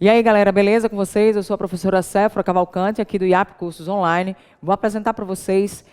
E aí, galera, beleza com vocês? Eu sou a professora Séfora Cavalcante, aqui do IAP Cursos Online. Vou apresentar para vocês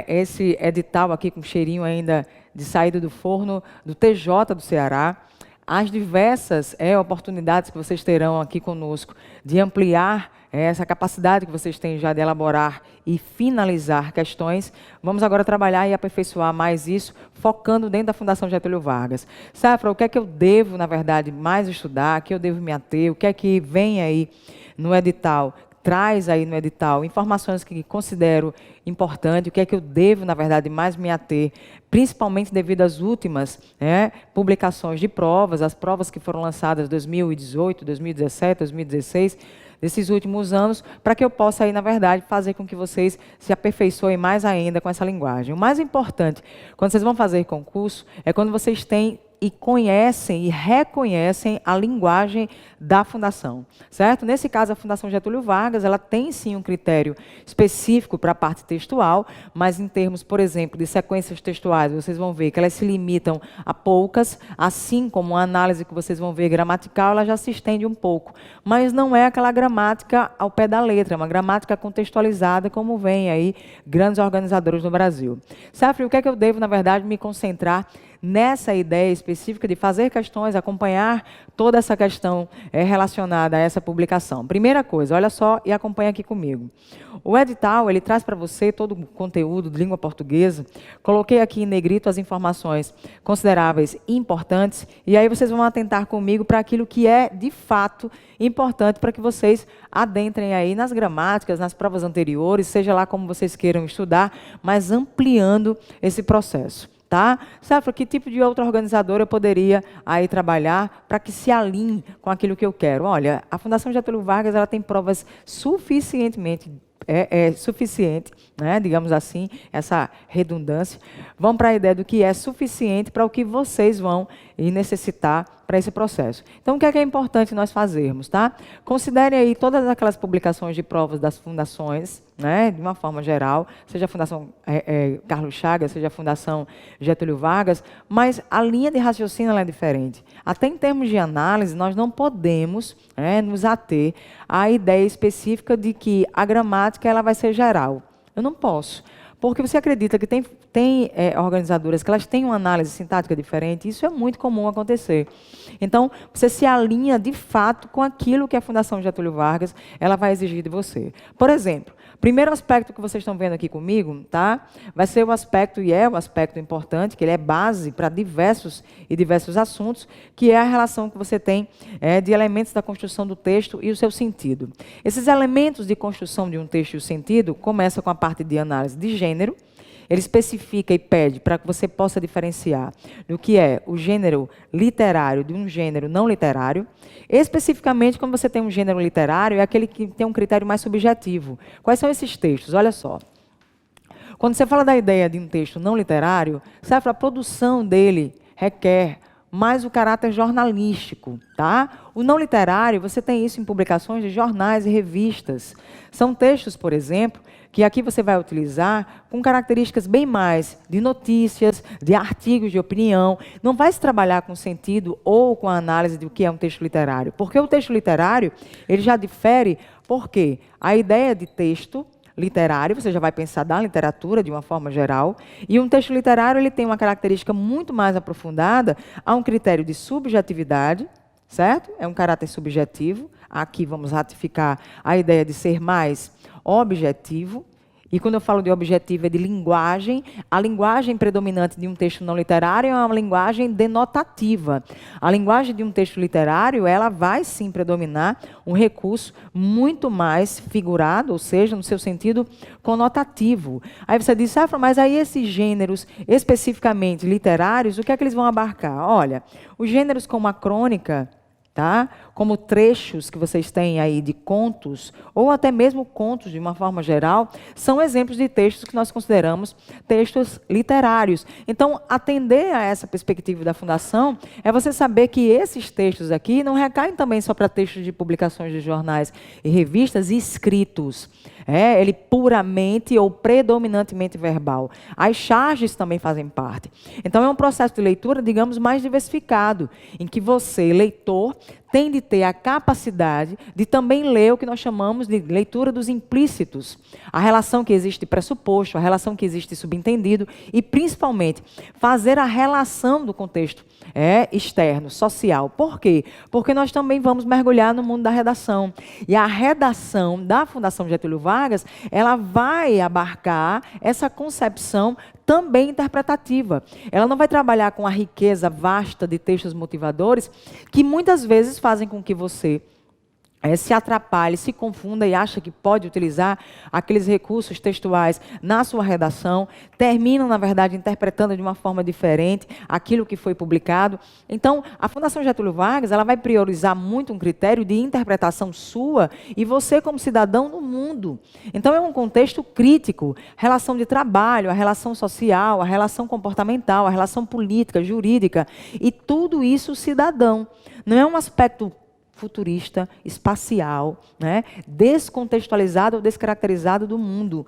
esse edital aqui com cheirinho ainda de saída do forno do TJ do Ceará. As diversas oportunidades que vocês terão aqui conosco de ampliar essa capacidade que vocês têm já de elaborar e finalizar questões. Vamos agora trabalhar e aperfeiçoar mais isso, focando dentro da Fundação Getúlio Vargas. Séfora, o que é que eu devo, na verdade, mais estudar? O que eu devo me ater? O que é que vem aí no edital? Traz aí no edital informações que considero importante, o que é que eu devo, na verdade, mais me ater, principalmente devido às últimas publicações de provas, as provas que foram lançadas em 2018, 2017, 2016, desses últimos anos, para que eu possa aí, na verdade, fazer com que vocês se aperfeiçoem mais ainda com essa linguagem. O mais importante, quando vocês vão fazer concurso, é quando vocês têm e conhecem e reconhecem a linguagem da Fundação, certo? Nesse caso, a Fundação Getúlio Vargas, ela tem sim um critério específico para a parte textual, mas em termos, por exemplo, de sequências textuais, vocês vão ver que elas se limitam a poucas, assim como a análise que vocês vão ver gramatical, ela já se estende um pouco, mas não é aquela gramática ao pé da letra, é uma gramática contextualizada, como vem aí grandes organizadores no Brasil. Séfora, o que é que eu devo, na verdade, me concentrar nessa ideia específica de fazer questões, acompanhar toda essa questão relacionada a essa publicação? Primeira coisa, olha só e acompanha aqui comigo. O edital, ele traz para você todo o conteúdo de língua portuguesa. Coloquei aqui em negrito as informações consideráveis e importantes, e aí vocês vão atentar comigo para aquilo que é, de fato, importante para que vocês adentrem aí nas gramáticas, nas provas anteriores, seja lá como vocês queiram estudar, mas ampliando esse processo. Tá? Séfora, que tipo de outra organizadora eu poderia aí trabalhar para que se alinhe com aquilo que eu quero? Olha, a Fundação Getúlio Vargas, ela tem provas suficiente, né, digamos assim, essa redundância. Vamos para a ideia do que é suficiente para o que vocês vão necessitar para esse processo. Então, o que é importante nós fazermos? Tá? Considere aí todas aquelas publicações de provas das fundações, né, de uma forma geral, seja a Fundação Carlos Chagas, seja a Fundação Getúlio Vargas, mas a linha de raciocínio ela é diferente. Até em termos de análise, nós não podemos nos ater à ideia específica de que a gramática ela vai ser geral. Eu não posso. Porque você acredita que tem organizadoras que elas têm uma análise sintática diferente, isso é muito comum acontecer. Então, você se alinha de fato com aquilo que a Fundação Getúlio Vargas ela vai exigir de você. Por exemplo, primeiro aspecto que vocês estão vendo aqui comigo, tá? Vai ser o aspecto, e é o aspecto importante, que ele é base para diversos assuntos, que é a relação que você tem de elementos da construção do texto e o seu sentido. Esses elementos de construção de um texto e o sentido começam com a parte de análise de gênero. Ele especifica e pede para que você possa diferenciar do que é o gênero literário de um gênero não literário. Especificamente, quando você tem um gênero literário, é aquele que tem um critério mais subjetivo. Quais são esses textos? Olha só. Quando você fala da ideia de um texto não literário, a produção dele requer mais o caráter jornalístico, tá? O não literário, você tem isso em publicações de jornais e revistas. São textos, por exemplo, que aqui você vai utilizar com características bem mais de notícias, de artigos de opinião. Não vai se trabalhar com sentido ou com a análise do que é um texto literário. Porque o texto literário, ele já difere, porque a ideia de texto literário, você já vai pensar da literatura de uma forma geral, e um texto literário ele tem uma característica muito mais aprofundada, há um critério de subjetividade, certo? É um caráter subjetivo, aqui vamos ratificar a ideia de ser mais objetivo, e quando eu falo de objetivo é de linguagem, a linguagem predominante de um texto não literário é uma linguagem denotativa. A linguagem de um texto literário, ela vai sim predominar um recurso muito mais figurado, ou seja, no seu sentido conotativo. Aí você diz, Séfora, mas aí esses gêneros especificamente literários, o que é que eles vão abarcar? Olha, os gêneros como a crônica, tá? Como trechos que vocês têm aí de contos, ou até mesmo contos de uma forma geral, são exemplos de textos que nós consideramos textos literários. Então, atender a essa perspectiva da Fundação é você saber que esses textos aqui não recaem também só para textos de publicações de jornais e revistas escritos. Ele puramente ou predominantemente verbal. As charges também fazem parte. Então, é um processo de leitura, digamos, mais diversificado, em que você, leitor, tem de ter a capacidade de também ler o que nós chamamos de leitura dos implícitos. A relação que existe de pressuposto, a relação que existe de subentendido e, principalmente, fazer a relação do contexto externo, social. Por quê? Porque nós também vamos mergulhar no mundo da redação. E a redação da Fundação Getúlio Vargas, ela vai abarcar essa concepção também interpretativa. Ela não vai trabalhar com a riqueza vasta de textos motivadores que muitas vezes fazem com que você se atrapalhe, se confunda e acha que pode utilizar aqueles recursos textuais na sua redação, terminam, na verdade, interpretando de uma forma diferente aquilo que foi publicado. Então, a Fundação Getúlio Vargas, ela vai priorizar muito um critério de interpretação sua e você como cidadão no mundo. Então, é um contexto crítico, relação de trabalho, a relação social, a relação comportamental, a relação política, jurídica, e tudo isso cidadão. Não é um aspecto futurista, espacial, né, descontextualizado ou descaracterizado do mundo,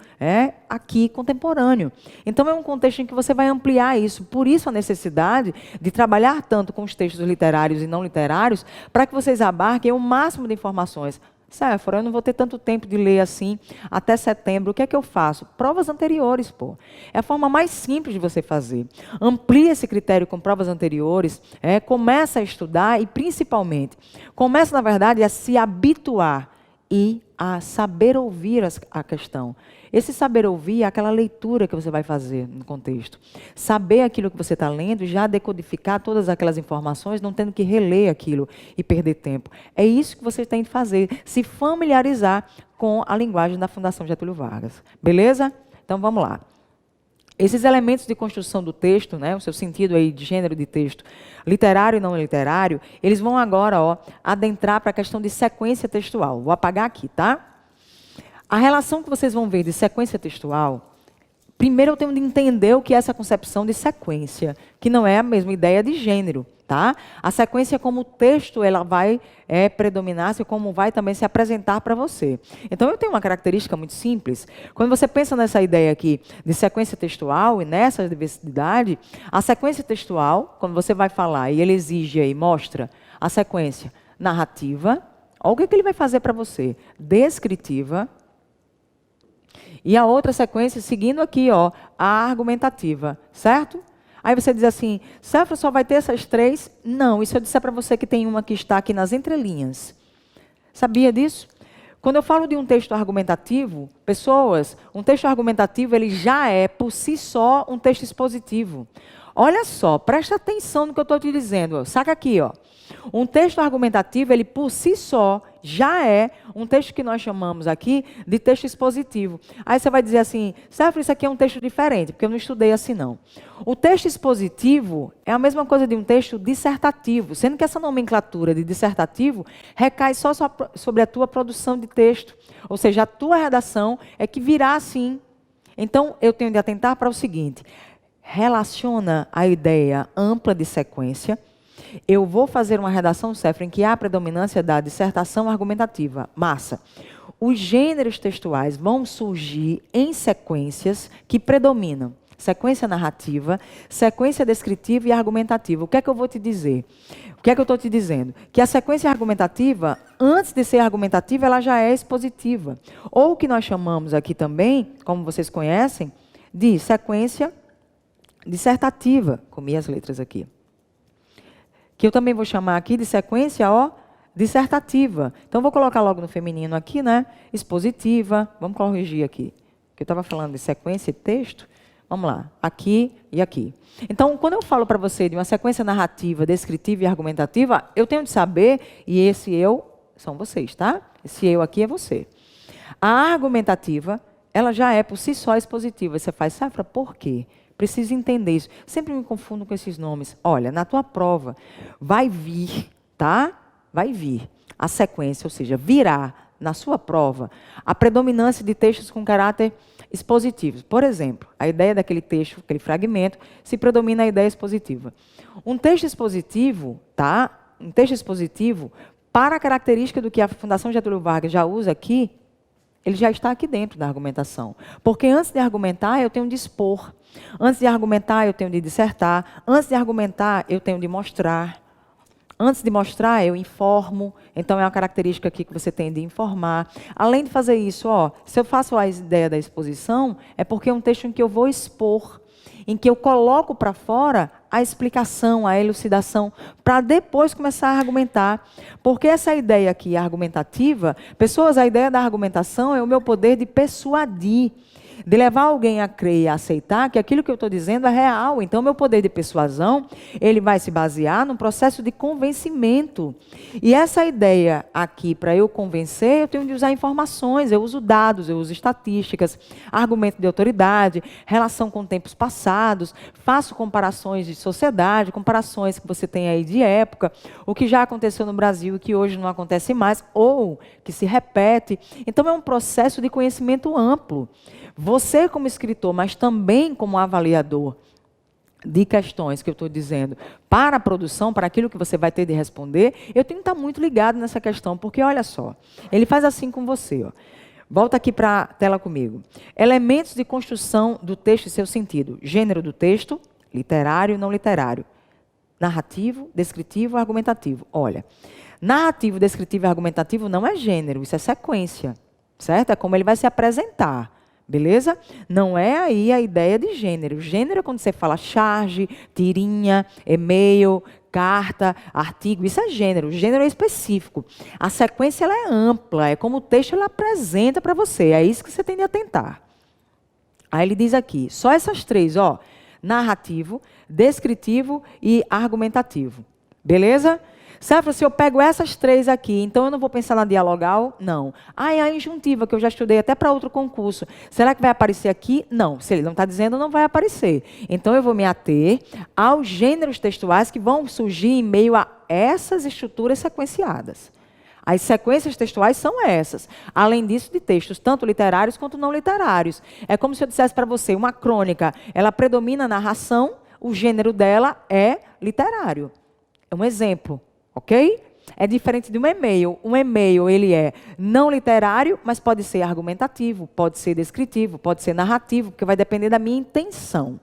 aqui contemporâneo. Então é um contexto em que você vai ampliar isso. Por isso a necessidade de trabalhar tanto com os textos literários e não literários, para que vocês abarquem o máximo de informações. Séfora, eu não vou ter tanto tempo de ler assim até setembro. O que é que eu faço? Provas anteriores, pô. É a forma mais simples de você fazer. Amplie esse critério com provas anteriores, começa a estudar e, principalmente, começa, na verdade, a se habituar e a saber ouvir a questão. Esse saber ouvir é aquela leitura que você vai fazer no contexto. Saber aquilo que você está lendo e já decodificar todas aquelas informações, não tendo que reler aquilo e perder tempo. É isso que você tem de fazer, se familiarizar com a linguagem da Fundação Getúlio Vargas. Beleza? Então, vamos lá. Esses elementos de construção do texto, né, o seu sentido aí de gênero de texto, literário e não literário, eles vão agora adentrar para a questão de sequência textual. Vou apagar aqui, tá? A relação que vocês vão ver de sequência textual, primeiro eu tenho de entender o que é essa concepção de sequência, que não é a mesma ideia de gênero, tá? A sequência como o texto ela vai predominar, como vai também se apresentar para você. Então eu tenho uma característica muito simples. Quando você pensa nessa ideia aqui de sequência textual e nessa diversidade, a sequência textual, quando você vai falar e ele exige aí, mostra a sequência narrativa, olha o que ele vai fazer para você, descritiva, e a outra sequência, seguindo aqui, a argumentativa, certo? Aí você diz assim, Séfora só vai ter essas três? Não, e se eu disser para você que tem uma que está aqui nas entrelinhas? Sabia disso? Quando eu falo de um texto argumentativo, pessoas, um texto argumentativo, ele já é, por si só, um texto expositivo. Olha só, presta atenção no que eu estou te dizendo. Saca aqui, Um texto argumentativo, ele por si só, já é um texto que nós chamamos aqui de texto expositivo. Aí você vai dizer assim, Séfora, isso aqui é um texto diferente, porque eu não estudei assim não. O texto expositivo é a mesma coisa de um texto dissertativo, sendo que essa nomenclatura de dissertativo recai só sobre a tua produção de texto. Ou seja, a tua redação é que virá assim. Então, eu tenho de atentar para o seguinte, relaciona a ideia ampla de sequência. Eu vou fazer uma redação, Séfora, em que há a predominância da dissertação argumentativa. Massa. Os gêneros textuais vão surgir em sequências que predominam. Sequência narrativa, sequência descritiva e argumentativa. O que é que eu vou te dizer? O que é que eu estou te dizendo? Que a sequência argumentativa, antes de ser argumentativa, ela já é expositiva. Ou o que nós chamamos aqui também, como vocês conhecem, de sequência dissertativa. Comi as letras aqui. Que eu também vou chamar aqui de sequência, dissertativa. Então, vou colocar logo no feminino aqui, né? Expositiva. Vamos corrigir aqui. Que eu estava falando de sequência e texto. Vamos lá. Aqui e aqui. Então, quando eu falo para você de uma sequência narrativa, descritiva e argumentativa, eu tenho de saber, e esse eu são vocês, tá? Esse eu aqui é você. A argumentativa, ela já é por si só expositiva. Você faz, Séfora, por quê? Preciso entender isso. Sempre me confundo com esses nomes. Olha, na tua prova vai vir, tá? Vai vir a sequência, ou seja, virá na sua prova a predominância de textos com caráter expositivo. Por exemplo, a ideia daquele texto, aquele fragmento, se predomina a ideia expositiva. Um texto expositivo, tá? Um texto expositivo, para a característica do que a Fundação Getúlio Vargas já usa aqui, ele já está aqui dentro da argumentação. Porque antes de argumentar, eu tenho de expor. Antes de argumentar, eu tenho de dissertar. Antes de argumentar, eu tenho de mostrar. Antes de mostrar, eu informo. Então, é uma característica aqui que você tem de informar. Além de fazer isso, ó, se eu faço a ideia da exposição, é porque é um texto em que eu vou expor, em que eu coloco para fora a explicação, a elucidação, para depois começar a argumentar. Porque essa ideia aqui, argumentativa, pessoas, a ideia da argumentação é o meu poder de persuadir, de levar alguém a crer e a aceitar que aquilo que eu estou dizendo é real. Então, o meu poder de persuasão, ele vai se basear num processo de convencimento. E essa ideia aqui, para eu convencer, eu tenho de usar informações, eu uso dados, eu uso estatísticas, argumento de autoridade, relação com tempos passados, faço comparações de sociedade, comparações que você tem aí de época, o que já aconteceu no Brasil e que hoje não acontece mais, ou que se repete. Então, é um processo de conhecimento amplo. Você como escritor, mas também como avaliador de questões que eu estou dizendo para a produção, para aquilo que você vai ter de responder, eu tenho que estar muito ligado nessa questão, porque olha só, ele faz assim com você, ó. Volta aqui para a tela comigo. Elementos de construção do texto e seu sentido. Gênero do texto, literário e não literário. Narrativo, descritivo, argumentativo. Olha, narrativo, descritivo e argumentativo não é gênero, isso é sequência, certo? É como ele vai se apresentar. Beleza? Não é aí a ideia de gênero. Gênero é quando você fala charge, tirinha, e-mail, carta, artigo. Isso é gênero. O gênero é específico. A sequência ela é ampla. É como o texto ela apresenta para você. É isso que você tem de atentar. Aí ele diz aqui, só essas três, ó. Narrativo, descritivo e argumentativo. Beleza? Safra, se eu pego essas três aqui, então eu não vou pensar na dialogal? Não. Ah, é a injuntiva, que eu já estudei até para outro concurso. Será que vai aparecer aqui? Não. Se ele não está dizendo, não vai aparecer. Então eu vou me ater aos gêneros textuais que vão surgir em meio a essas estruturas sequenciadas. As sequências textuais são essas. Além disso, de textos tanto literários quanto não literários. É como se eu dissesse para você, uma crônica, ela predomina a narração, o gênero dela é literário. É um exemplo. Ok? É diferente de um e-mail. Um e-mail, ele é não literário, mas pode ser argumentativo, pode ser descritivo, pode ser narrativo, porque vai depender da minha intenção.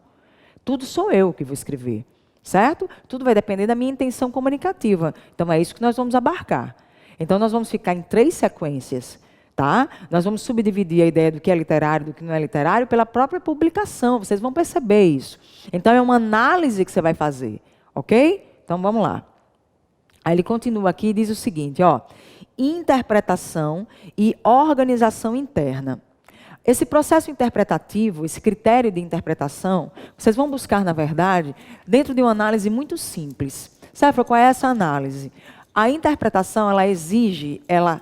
Tudo sou eu que vou escrever, certo? Tudo vai depender da minha intenção comunicativa. Então, é isso que nós vamos abarcar. Então, nós vamos ficar em 3 sequências, tá? Nós vamos subdividir a ideia do que é literário, do que não é literário, pela própria publicação. Vocês vão perceber isso. Então, é uma análise que você vai fazer, ok? Então, vamos lá. Aí ele continua aqui e diz o seguinte, ó, interpretação e organização interna. Esse processo interpretativo, esse critério de interpretação, vocês vão buscar, na verdade, dentro de uma análise muito simples. Sabe qual é essa análise? A interpretação, ela exige, ela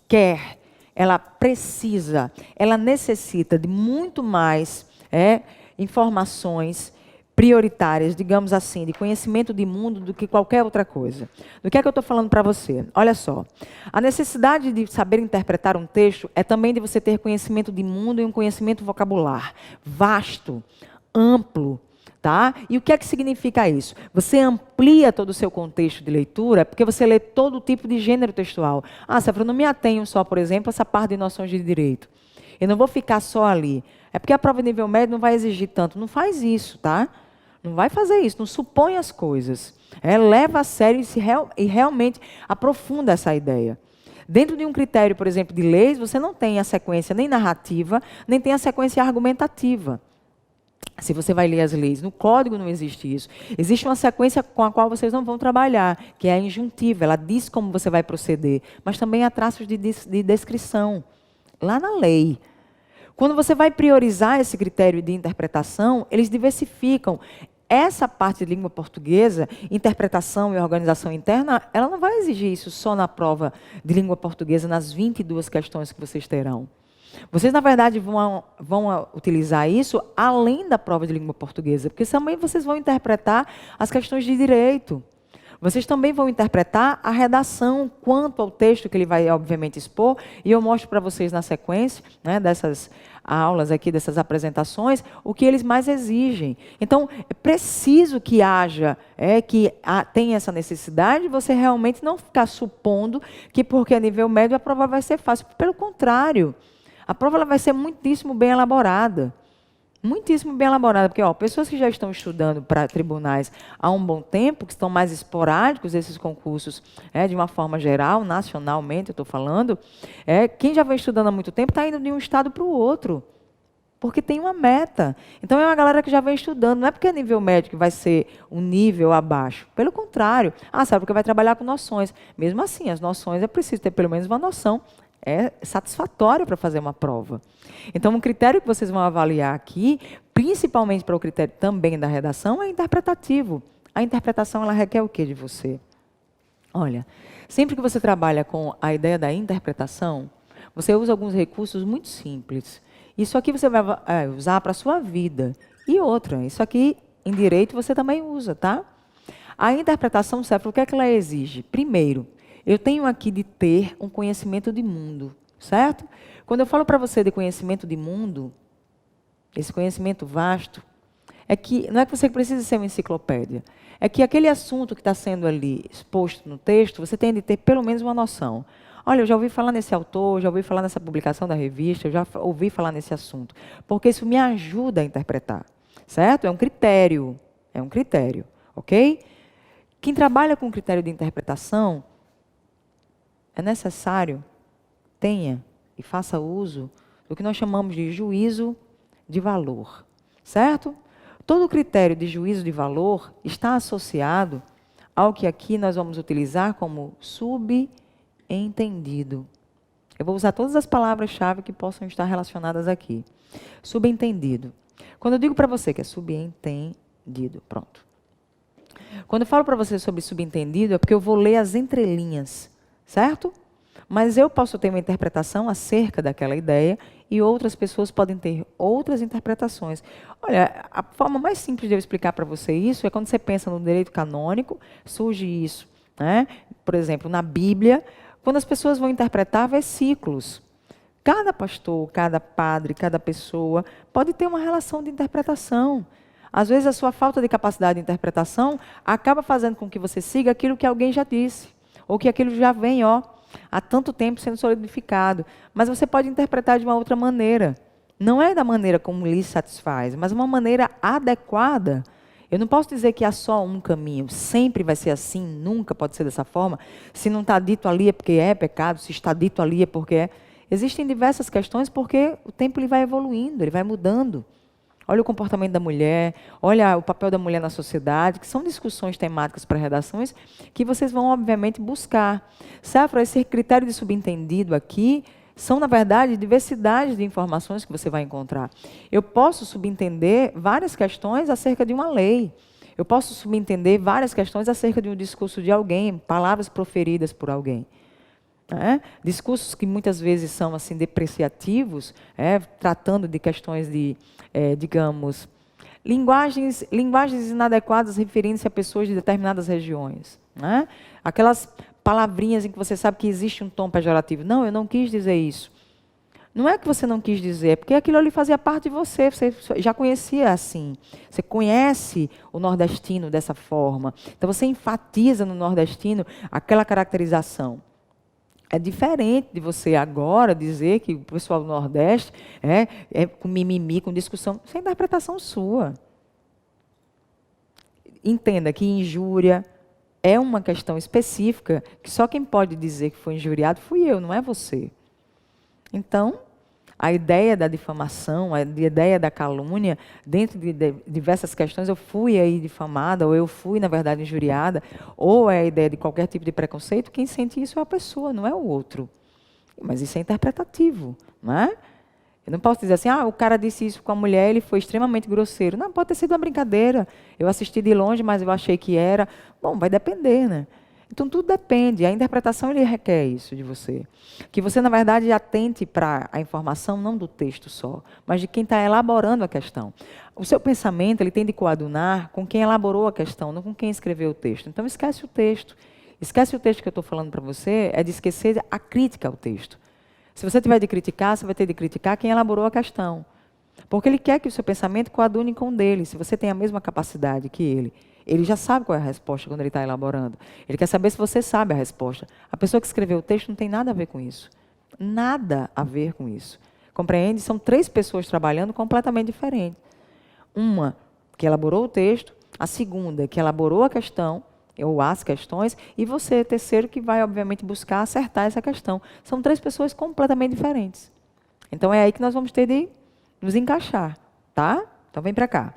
quer, ela precisa, ela necessita de muito mais informações prioritárias, digamos assim, de conhecimento de mundo do que qualquer outra coisa. Do que é que eu estou falando para você? Olha só, a necessidade de saber interpretar um texto é também de você ter conhecimento de mundo e um conhecimento vocabular vasto, amplo, tá? E o que é que significa isso? Você amplia todo o seu contexto de leitura porque você lê todo tipo de gênero textual. Ah, Safra, eu não me atenho só, por exemplo, a essa parte de noções de direito. Eu não vou ficar só ali. É porque a prova de nível médio não vai exigir tanto. Não faz isso, tá? Não vai fazer isso, não supõe as coisas. Leva a sério e realmente aprofunda essa ideia. Dentro de um critério, por exemplo, de leis, você não tem a sequência nem narrativa, nem tem a sequência argumentativa. Se você vai ler as leis, no código não existe isso. Existe uma sequência com a qual vocês não vão trabalhar, que é a injuntiva. Ela diz como você vai proceder, mas também há traços de descrição, lá na lei. Quando você vai priorizar esse critério de interpretação, eles diversificam. Essa parte de língua portuguesa, interpretação e organização interna, ela não vai exigir isso só na prova de língua portuguesa, nas 22 questões que vocês terão. Vocês, na verdade, vão utilizar isso além da prova de língua portuguesa, porque também vocês vão interpretar as questões de direito. Vocês também vão interpretar a redação quanto ao texto que ele vai, obviamente, expor, e eu mostro para vocês na sequência, né, dessas aulas aqui, dessas apresentações, o que eles mais exigem. Então, é preciso que haja, tenha essa necessidade de você realmente não ficar supondo que porque a nível médio a prova vai ser fácil. Pelo contrário, a prova ela vai ser muitíssimo bem elaborada. Muitíssimo bem elaborada, porque pessoas que já estão estudando para tribunais há um bom tempo, que estão mais esporádicos esses concursos, de uma forma geral, nacionalmente, eu estou falando, quem já vem estudando há muito tempo está indo de um estado para o outro, porque tem uma meta. Então é uma galera que já vem estudando, não é porque é nível médio que vai ser um nível abaixo, pelo contrário, sabe, porque vai trabalhar com noções. Mesmo assim, as noções é preciso ter pelo menos uma noção. É satisfatório para fazer uma prova. Então, um critério que vocês vão avaliar aqui, principalmente para o critério também da redação, é interpretativo. A interpretação, ela requer o que de você? Olha, sempre que você trabalha com a ideia da interpretação, você usa alguns recursos muito simples. Isso aqui você vai usar para a sua vida. E outra, isso aqui em direito você também usa, tá? A interpretação serve para o que é que ela exige? Primeiro, eu tenho aqui de ter um conhecimento de mundo, certo? Quando eu falo para você de conhecimento de mundo, esse conhecimento vasto, não é que você precisa ser uma enciclopédia, é que aquele assunto que está sendo ali exposto no texto, você tem de ter pelo menos uma noção. Olha, eu já ouvi falar nesse autor, já ouvi falar nessa publicação da revista, eu já ouvi falar nesse assunto, porque isso me ajuda a interpretar, certo? É um critério, ok? Quem trabalha com critério de interpretação, é necessário tenha e faça uso do que nós chamamos de juízo de valor, certo? Todo critério de juízo de valor está associado ao que aqui nós vamos utilizar como subentendido. Eu vou usar todas as palavras-chave que possam estar relacionadas aqui. Subentendido. Quando eu digo para você que é subentendido, pronto. Quando eu falo para você sobre subentendido, é porque eu vou ler as entrelinhas, certo? Mas eu posso ter uma interpretação acerca daquela ideia e outras pessoas podem ter outras interpretações. Olha, a forma mais simples de eu explicar para você isso é quando você pensa no direito canônico, surge isso, né? Por exemplo, na Bíblia, quando as pessoas vão interpretar versículos. Cada pastor, cada padre, cada pessoa pode ter uma relação de interpretação. Às vezes a sua falta de capacidade de interpretação acaba fazendo com que você siga aquilo que alguém já disse, ou que aquilo já vem, há tanto tempo sendo solidificado. Mas você pode interpretar de uma outra maneira. Não é da maneira como lhe satisfaz, mas uma maneira adequada. Eu não posso dizer que há só um caminho, sempre vai ser assim, nunca pode ser dessa forma. Se não está dito ali é porque é pecado, se está dito ali é porque é. Existem diversas questões porque o tempo ele vai evoluindo, ele vai mudando. Olha o comportamento da mulher, olha o papel da mulher na sociedade, que são discussões temáticas para redações que vocês vão, obviamente, buscar. Sabe, esse critério de subentendido aqui são, na verdade, diversidade de informações que você vai encontrar. Eu posso subentender várias questões acerca de uma lei. Eu posso subentender várias questões acerca de um discurso de alguém, palavras proferidas por alguém. Discursos que muitas vezes são assim depreciativos, tratando de questões de, digamos, linguagens inadequadas referindo-se a pessoas de determinadas regiões. Aquelas palavrinhas em que você sabe que existe um tom pejorativo. Não, eu não quis dizer isso. Não é que você não quis dizer, é porque aquilo ali fazia parte de você já conhecia assim. Você conhece o nordestino dessa forma. Então você enfatiza no nordestino aquela caracterização. É diferente de você agora dizer que o pessoal do Nordeste é com mimimi, com discussão. Isso é interpretação sua. Entenda que injúria é uma questão específica que só quem pode dizer que foi injuriado fui eu, não é você. Então, a ideia da difamação, a ideia da calúnia, dentro de diversas questões, eu fui aí difamada, ou eu fui, na verdade, injuriada, ou é a ideia de qualquer tipo de preconceito, quem sente isso é a pessoa, não é o outro. Mas isso é interpretativo, não é? Eu não posso dizer assim, o cara disse isso com a mulher, ele foi extremamente grosseiro. Não, pode ter sido uma brincadeira. Eu assisti de longe, mas eu achei que era. Bom, vai depender, né? Então, tudo depende. A interpretação ele requer isso de você. Que você, na verdade, atente para a informação, não do texto só, mas de quem está elaborando a questão. O seu pensamento ele tem de coadunar com quem elaborou a questão, não com quem escreveu o texto. Então, esquece o texto. Esquece o texto que eu estou falando para você, é de esquecer a crítica ao texto. Se você tiver de criticar, você vai ter de criticar quem elaborou a questão. Porque ele quer que o seu pensamento coadune com o dele. Se você tem a mesma capacidade que ele já sabe qual é a resposta quando ele está elaborando. Ele quer saber se você sabe a resposta. A pessoa que escreveu o texto não tem nada a ver com isso. Nada a ver com isso. Compreende? São 3 pessoas trabalhando completamente diferentes. Uma que elaborou o texto, a segunda que elaborou a questão, ou as questões, e você, terceiro, que vai, obviamente, buscar acertar essa questão. São 3 pessoas completamente diferentes. Então, é aí que nós vamos ter de nos encaixar, tá? Então, vem para cá.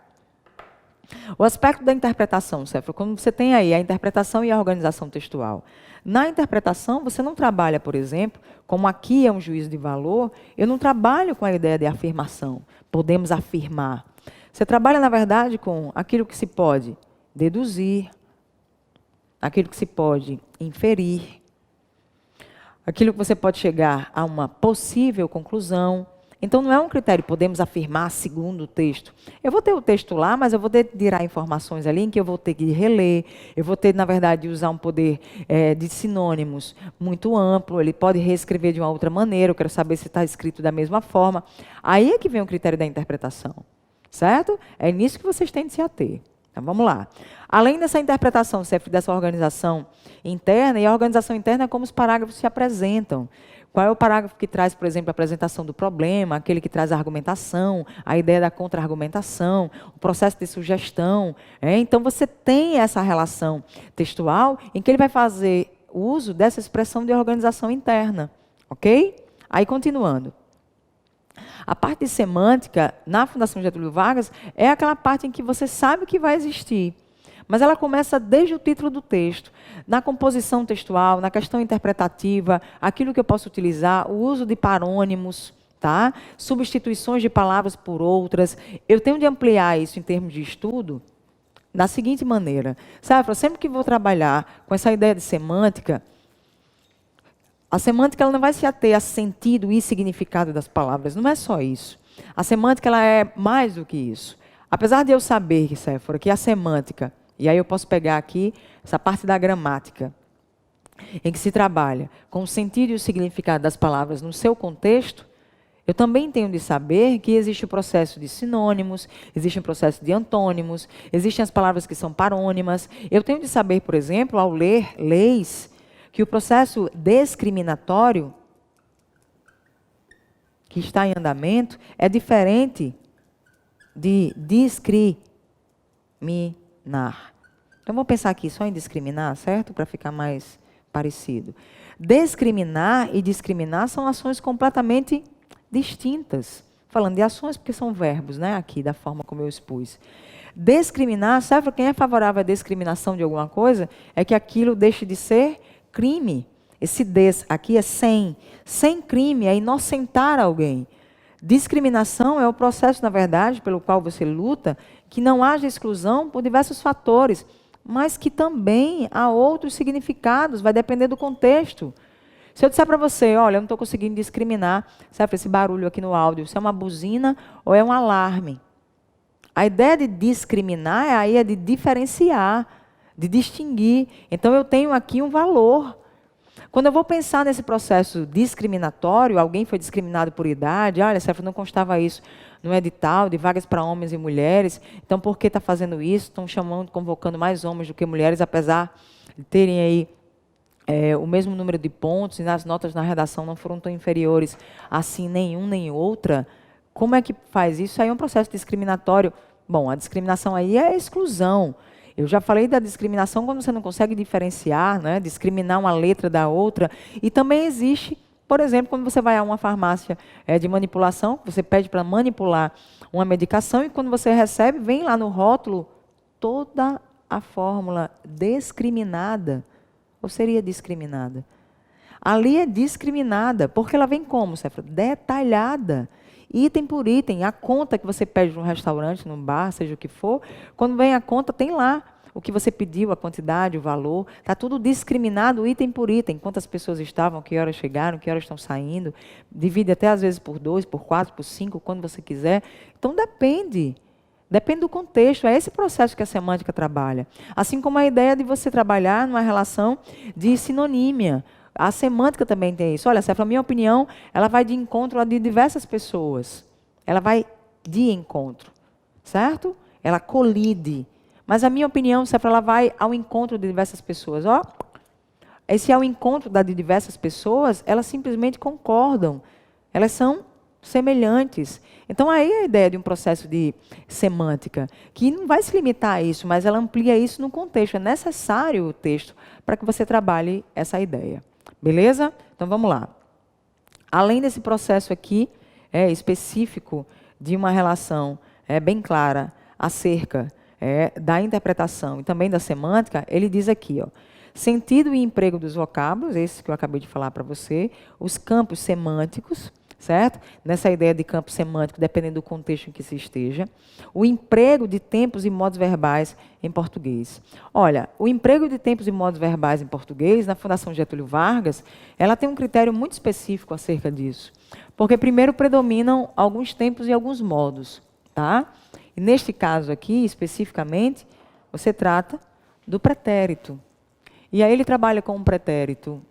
O aspecto da interpretação, Céfalo, quando você tem aí a interpretação e a organização textual. Na interpretação, você não trabalha, por exemplo, como aqui é um juízo de valor, eu não trabalho com a ideia de afirmação. Podemos afirmar. Você trabalha, na verdade, com aquilo que se pode deduzir, aquilo que se pode inferir, aquilo que você pode chegar a uma possível conclusão. Então, não é um critério, podemos afirmar segundo o texto. Eu vou ter o texto lá, mas eu vou ter que tirar informações ali em que eu vou ter que reler, eu vou ter, na verdade, usar um poder de sinônimos muito amplo, ele pode reescrever de uma outra maneira, eu quero saber se está escrito da mesma forma. Aí é que vem o critério da interpretação, certo? É nisso que vocês têm de se ater. Então, vamos lá. Além dessa interpretação, dessa organização interna, e a organização interna é como os parágrafos se apresentam. Qual é o parágrafo que traz, por exemplo, a apresentação do problema, aquele que traz a argumentação, a ideia da contra-argumentação, o processo de sugestão. Então, você tem essa relação textual em que ele vai fazer uso dessa expressão de organização interna. Ok? Aí, continuando. A parte de semântica, na Fundação Getúlio Vargas, é aquela parte em que você sabe que vai existir. Mas ela começa desde o título do texto, na composição textual, na questão interpretativa, aquilo que eu posso utilizar, o uso de parônimos, tá? Substituições de palavras por outras. Eu tenho de ampliar isso em termos de estudo da seguinte maneira. Sabe, sempre que vou trabalhar com essa ideia de semântica, a semântica ela não vai se ater a sentido e significado das palavras, não é só isso. A semântica ela é mais do que isso. Apesar de eu saber, Séfora, que a semântica, e aí eu posso pegar aqui essa parte da gramática, em que se trabalha com o sentido e o significado das palavras no seu contexto, eu também tenho de saber que existe o processo de sinônimos, existe um processo de antônimos, existem as palavras que são parônimas. Eu tenho de saber, por exemplo, ao ler leis, que o processo discriminatório que está em andamento é diferente de discriminar. Então, vamos pensar aqui só em discriminar, certo? Para ficar mais parecido. Discriminar e discriminar são ações completamente distintas. Falando de ações, porque são verbos, né? Aqui, da forma como eu expus. Discriminar, sabe quem é favorável à discriminação de alguma coisa? É que aquilo deixe de ser crime. Esse des aqui é sem. Sem crime é inocentar alguém. Discriminação é o processo, na verdade, pelo qual você luta, que não haja exclusão por diversos fatores, mas que também há outros significados, vai depender do contexto. Se eu disser para você, olha, eu não estou conseguindo discriminar, sabe, esse barulho aqui no áudio, se é uma buzina ou é um alarme. A ideia de discriminar aí é de diferenciar, de distinguir. Então, eu tenho aqui um valor. Quando eu vou pensar nesse processo discriminatório, alguém foi discriminado por idade, olha, Céfalo, não constava isso no edital de vagas para homens e mulheres, então por que está fazendo isso? Estão chamando, convocando mais homens do que mulheres, apesar de terem aí o mesmo número de pontos, e as notas na redação não foram tão inferiores assim, nenhum nem outra. Como é que faz isso? Aí é um processo discriminatório. Bom, a discriminação aí é a exclusão. Eu já falei da discriminação quando você não consegue diferenciar, né? Discriminar uma letra da outra. E também existe, por exemplo, quando você vai a uma farmácia de manipulação, você pede para manipular uma medicação e quando você recebe, vem lá no rótulo toda a fórmula discriminada. Ou seria discriminada? Ali é discriminada, porque ela vem como, Céfalo? Detalhada. Item por item, a conta que você pede num restaurante, num bar, seja o que for, quando vem a conta, tem lá o que você pediu, a quantidade, o valor, está tudo discriminado, item por item, quantas pessoas estavam, que horas chegaram, que horas estão saindo, divide até às vezes por 2, por 4, por 5, quando você quiser. Então depende do contexto, é esse processo que a semântica trabalha. Assim como a ideia de você trabalhar numa relação de sinonímia. A semântica também tem isso. Olha, Céfalo, a minha opinião, ela vai de encontro a de diversas pessoas. Ela vai de encontro, certo? Ela colide. Mas a minha opinião, Céfalo, ela vai ao encontro de diversas pessoas. Ó, esse ao encontro de diversas pessoas, elas simplesmente concordam. Elas são semelhantes. Então, aí é a ideia de um processo de semântica, que não vai se limitar a isso, mas ela amplia isso no contexto. É necessário o texto para que você trabalhe essa ideia. Beleza? Então, vamos lá. Além desse processo aqui, específico de uma relação bem clara acerca da interpretação e também da semântica, ele diz aqui, ó, sentido e emprego dos vocábulos, esse que eu acabei de falar para você, os campos semânticos, certo? Nessa ideia de campo semântico, dependendo do contexto em que se esteja, o emprego de tempos e modos verbais em português. Olha, o emprego de tempos e modos verbais em português, na Fundação Getúlio Vargas, ela tem um critério muito específico acerca disso. Porque primeiro predominam alguns tempos e alguns modos, tá? E neste caso aqui, especificamente, você trata do pretérito. E aí ele trabalha com um pretérito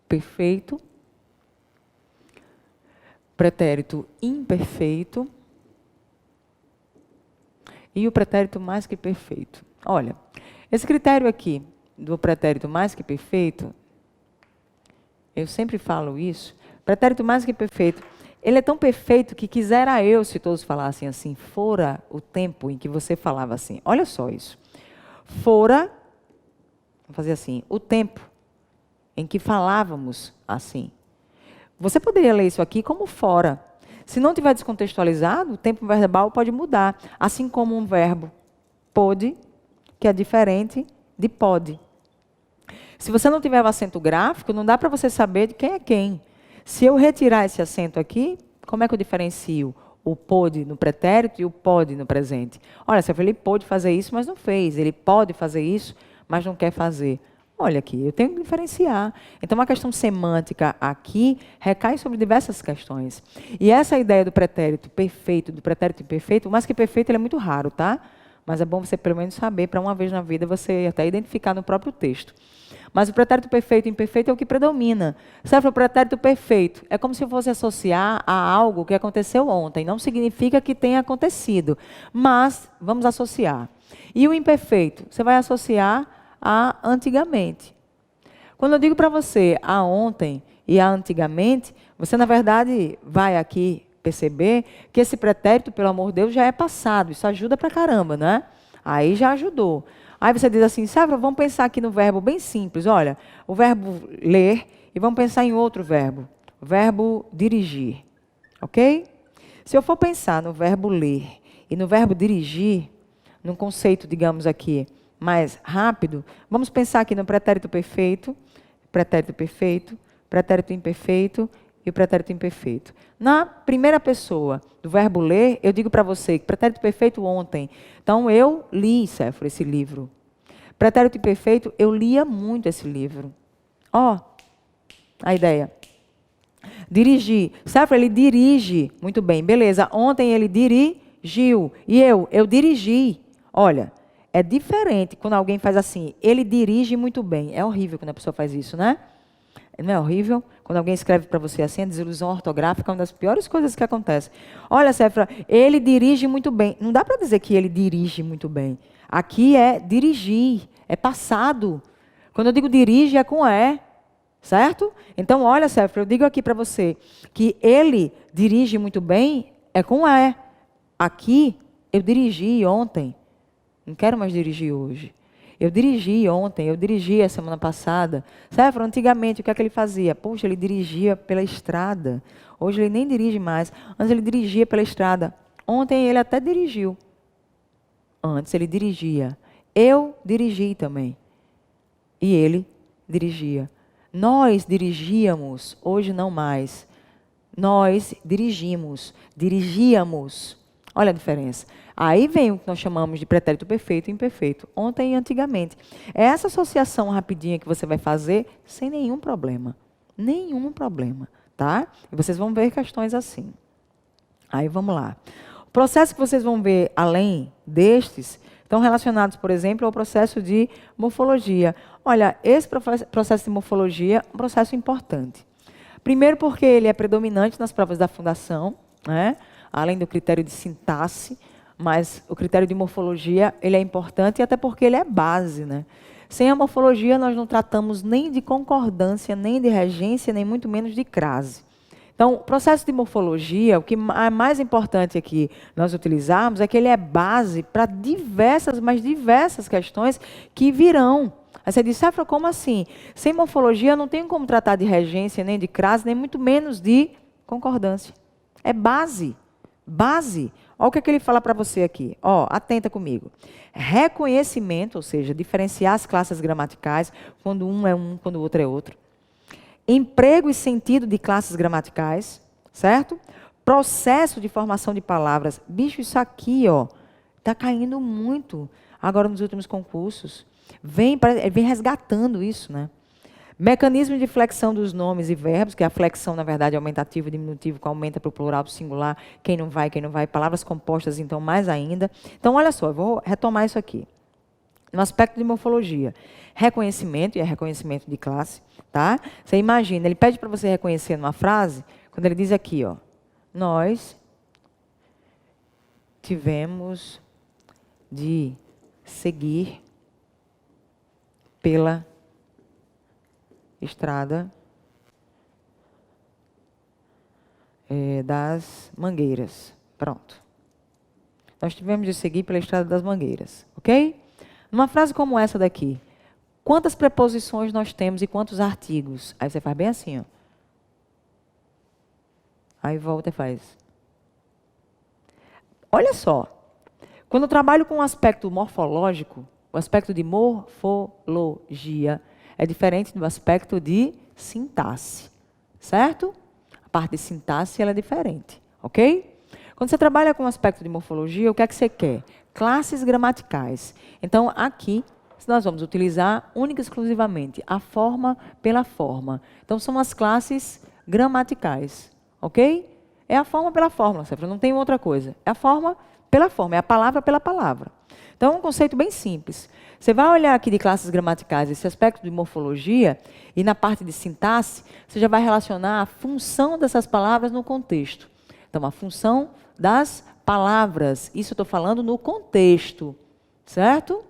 perfeito, pretérito imperfeito e o pretérito mais que perfeito. Olha, esse critério aqui do pretérito mais que perfeito, eu sempre falo isso, pretérito mais que perfeito, ele é tão perfeito que quisera eu, se todos falassem assim, fora o tempo em que você falava assim. Olha só isso. Fora, vamos fazer assim, o tempo em que falávamos assim. Você poderia ler isso aqui como fora. Se não tiver descontextualizado, o tempo verbal pode mudar. Assim como um verbo pôde, que é diferente de pode. Se você não tiver o acento gráfico, não dá para você saber de quem é quem. Se eu retirar esse acento aqui, como é que eu diferencio o pôde no pretérito e o pode no presente? Olha, se eu falei, ele pôde fazer isso, mas não fez. Ele pode fazer isso, mas não quer fazer. Olha aqui, eu tenho que diferenciar. Então, uma questão semântica aqui recai sobre diversas questões. E essa ideia do pretérito perfeito, do pretérito imperfeito, mais que perfeito, ele é muito raro, tá? Mas é bom você, pelo menos, saber, para uma vez na vida, você até identificar no próprio texto. Mas o pretérito perfeito e imperfeito é o que predomina. Sabe, o pretérito perfeito é como se eu fosse associar a algo que aconteceu ontem. Não significa que tenha acontecido, mas vamos associar. E o imperfeito, você vai associar a antigamente. Quando eu digo para você a ontem e a antigamente, você, na verdade, vai aqui perceber que esse pretérito, pelo amor de Deus, já é passado. Isso ajuda pra caramba, né? Aí já ajudou. Aí você diz assim, Sávio, vamos pensar aqui no verbo bem simples. Olha, o verbo ler e vamos pensar em outro verbo. O verbo dirigir. Ok? Se eu for pensar no verbo ler e no verbo dirigir, num conceito, digamos aqui, mais rápido, vamos pensar aqui no pretérito perfeito, pretérito perfeito, pretérito imperfeito e o pretérito imperfeito. Na primeira pessoa do verbo ler, eu digo para você que pretérito perfeito ontem. Então, eu li, Séfora, esse livro. Pretérito imperfeito, eu lia muito esse livro. Ó, a ideia. Dirigir. Séfora, ele dirige. Muito bem, beleza. Ontem ele dirigiu. E eu dirigi. Olha, é diferente quando alguém faz assim, ele dirige muito bem. É horrível quando a pessoa faz isso, né? Não é horrível? Quando alguém escreve para você assim, a desilusão ortográfica é uma das piores coisas que acontece. Olha, Séfora, ele dirige muito bem. Não dá para dizer que ele dirige muito bem. Aqui é dirigir, é passado. Quando eu digo dirige, é com E, certo? Então, olha, Séfora, eu digo aqui para você que ele dirige muito bem, é com E. Aqui, eu dirigi ontem. Não quero mais dirigir hoje. Eu dirigi ontem, eu dirigi a semana passada. Sabe, antigamente, o que é que ele fazia? Poxa, ele dirigia pela estrada. Hoje ele nem dirige mais. Antes ele dirigia pela estrada. Ontem ele até dirigiu. Antes ele dirigia. Eu dirigi também. E ele dirigia. Nós dirigíamos, hoje não mais. Nós dirigíamos. Olha a diferença. Aí vem o que nós chamamos de pretérito perfeito e imperfeito, ontem e antigamente. É essa associação rapidinha que você vai fazer sem nenhum problema. Nenhum problema, tá? E vocês vão ver questões assim. Aí vamos lá. O processo que vocês vão ver além destes estão relacionados, por exemplo, ao processo de morfologia. Olha, esse processo de morfologia é um processo importante. Primeiro porque ele é predominante nas provas da Fundação, né? Além do critério de sintaxe, mas o critério de morfologia ele é importante, até porque ele é base, né? Sem a morfologia, nós não tratamos nem de concordância, nem de regência, nem muito menos de crase. Então, o processo de morfologia, o que é mais importante aqui nós utilizarmos é que ele é base para diversas, mas diversas questões que virão. Aí você diz, Safra, como assim? Sem morfologia eu não tenho como tratar de regência, nem de crase, nem muito menos de concordância. É base. Base. Olha o que ele fala para você aqui. Ó, atenta comigo. Reconhecimento, ou seja, diferenciar as classes gramaticais, quando um é um, quando o outro é outro. Emprego e sentido de classes gramaticais, certo? Processo de formação de palavras. Bicho, isso aqui, ó, está caindo muito agora nos últimos concursos. Vem resgatando isso, né? Mecanismo de flexão dos nomes e verbos, que a flexão, na verdade, é aumentativo e diminutivo, que aumenta para o plural, para o singular, quem não vai. Palavras compostas, então, mais ainda. Então, olha só, eu vou retomar isso aqui. No aspecto de morfologia, reconhecimento, e é reconhecimento de classe, tá? Você imagina, ele pede para você reconhecer numa frase, quando ele diz aqui, ó, nós tivemos de seguir pela estrada das Mangueiras. Pronto. Nós tivemos de seguir pela estrada das Mangueiras, ok? Numa frase como essa daqui, quantas preposições nós temos e quantos artigos? Aí você faz bem assim, ó. Aí volta e faz. Olha só. Quando eu trabalho com o aspecto morfológico, o aspecto de morfologia é diferente do aspecto de sintaxe, certo? A parte de sintaxe ela é diferente, ok? Quando você trabalha com o aspecto de morfologia, o que é que você quer? Classes gramaticais. Então, aqui, nós vamos utilizar única e exclusivamente a forma pela forma. Então, são as classes gramaticais, ok? É a forma pela forma, não tem outra coisa. É a forma pela forma, é a palavra pela palavra. Então, é um conceito bem simples. Você vai olhar aqui de classes gramaticais, esse aspecto de morfologia, e na parte de sintaxe, você já vai relacionar a função dessas palavras no contexto. Então, a função das palavras, isso eu estou falando no contexto, certo?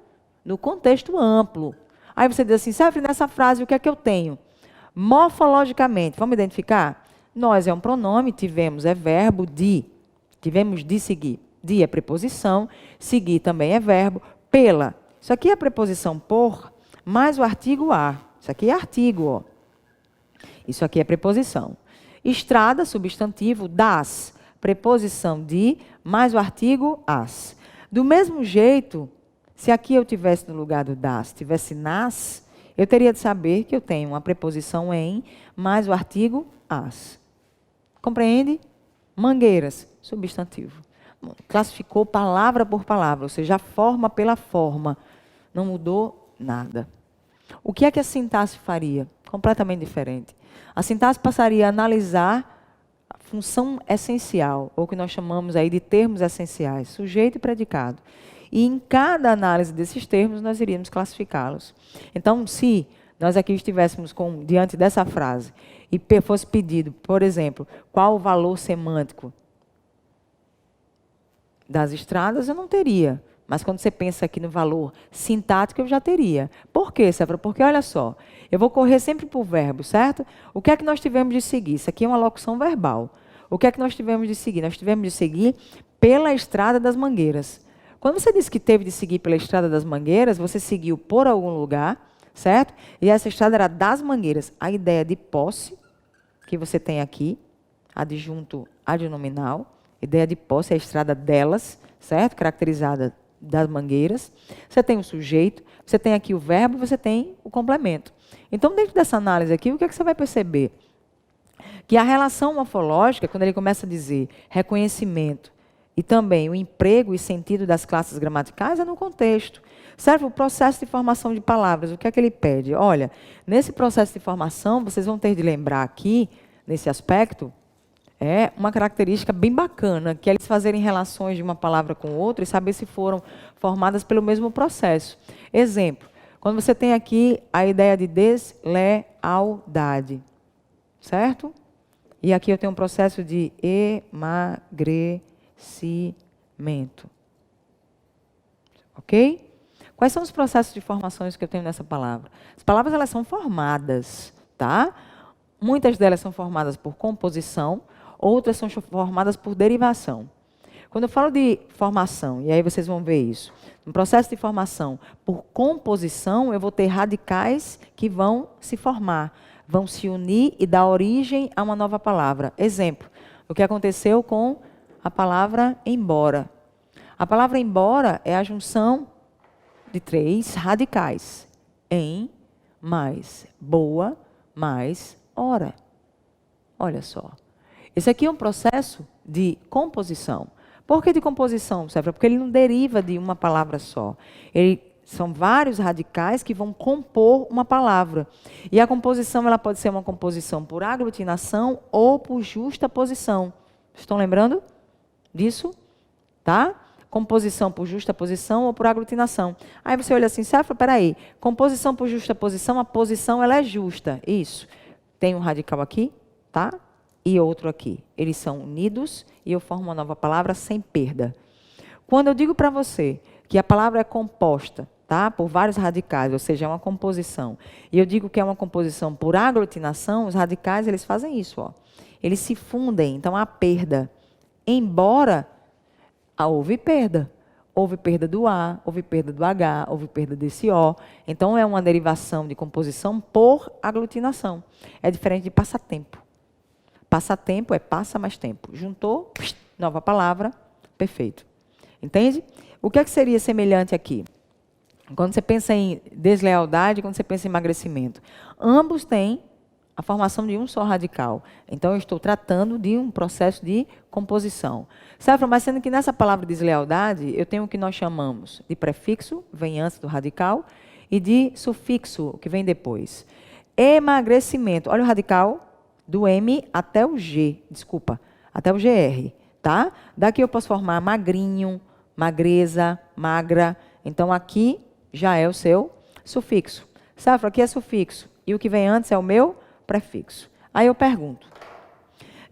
No contexto amplo. Aí você diz assim, Safra, nessa frase o que é que eu tenho? Morfologicamente, vamos identificar? Nós é um pronome, tivemos é verbo, tivemos de seguir. De é preposição, seguir também é verbo, pela. Isso aqui é a preposição por, mais o artigo a. Isso aqui é artigo, ó. Isso aqui é preposição. Estrada, substantivo, das. Preposição de, mais o artigo as. Do mesmo jeito, se aqui eu tivesse no lugar do das, tivesse nas, eu teria de saber que eu tenho uma preposição em, mais o artigo as. Compreende? Mangueiras, substantivo. Classificou palavra por palavra, ou seja, a forma pela forma. Não mudou nada. O que é que a sintaxe faria? Completamente diferente. A sintaxe passaria a analisar a função essencial, ou o que nós chamamos aí de termos essenciais, sujeito e predicado. E em cada análise desses termos, nós iríamos classificá-los. Então, se nós aqui estivéssemos diante dessa frase e fosse pedido, por exemplo, qual o valor semântico das estradas, eu não teria. Mas quando você pensa aqui no valor sintático, eu já teria. Por quê, Safra? Porque, olha só, eu vou correr sempre por verbo, certo? O que é que nós tivemos de seguir? Isso aqui é uma locução verbal. O que é que nós tivemos de seguir? Nós tivemos de seguir pela estrada das Mangueiras. Quando você disse que teve de seguir pela estrada das Mangueiras, você seguiu por algum lugar, certo? E essa estrada era das Mangueiras. A ideia de posse, que você tem aqui, adjunto adnominal, ideia de posse é a estrada delas, certo? Caracterizada das Mangueiras. Você tem o sujeito, você tem aqui o verbo, você tem o complemento. Então, dentro dessa análise aqui, o que é que você vai perceber? Que a relação morfológica, quando ele começa a dizer reconhecimento e também o emprego e sentido das classes gramaticais, é no contexto. Serve o processo de formação de palavras. O que é que ele pede? Olha, nesse processo de formação, vocês vão ter de lembrar aqui, nesse aspecto, é uma característica bem bacana, que é eles fazerem relações de uma palavra com outra e saber se foram formadas pelo mesmo processo. Exemplo, quando você tem aqui a ideia de deslealdade, certo? E aqui eu tenho um processo de emagrecimento. Ok? Quais são os processos de formações que eu tenho nessa palavra? As palavras elas são formadas, tá? Muitas delas são formadas por composição, outras são formadas por derivação. Quando eu falo de formação, e aí vocês vão ver isso, no processo de formação por composição, eu vou ter radicais que vão se formar, vão se unir e dar origem a uma nova palavra. Exemplo, o que aconteceu com a palavra embora. A palavra embora é a junção de 3 radicais. Em, mais boa, mais hora. Olha só. Esse aqui é um processo de composição. Por que de composição, Cefra? Porque ele não deriva de uma palavra só. São vários radicais que vão compor uma palavra. E a composição ela pode ser uma composição por aglutinação ou por justaposição. Estão lembrando disso? Tá? Composição por justaposição ou por aglutinação. Aí você olha assim, Cefra, peraí. Composição por justaposição, a posição ela é justa. Isso. Tem um radical aqui, tá? E outro aqui. Eles são unidos e eu formo uma nova palavra sem perda. Quando eu digo para você que a palavra é composta, tá, por vários radicais, ou seja, é uma composição, e eu digo que é uma composição por aglutinação, os radicais eles fazem isso, ó. Eles se fundem, então há perda. Embora houve perda. Houve perda do A, houve perda do H, houve perda desse O. Então é uma derivação de composição por aglutinação. É diferente de passatempo. Passatempo é passa mais tempo. Juntou, nova palavra, perfeito. Entende? O que é que seria semelhante aqui? Quando você pensa em deslealdade, quando você pensa em emagrecimento. Ambos têm a formação de um só radical. Então, eu estou tratando de um processo de composição. Cefra, mas sendo que nessa palavra deslealdade, eu tenho o que nós chamamos de prefixo, vem antes do radical, e de sufixo, que vem depois. Emagrecimento. Olha o radical do M até o G, desculpa, até o GR, tá? Daqui eu posso formar magrinho, magreza, magra. Então, aqui já é o seu sufixo. Cefra, aqui é sufixo. E o que vem antes é o meu prefixo. Aí eu pergunto,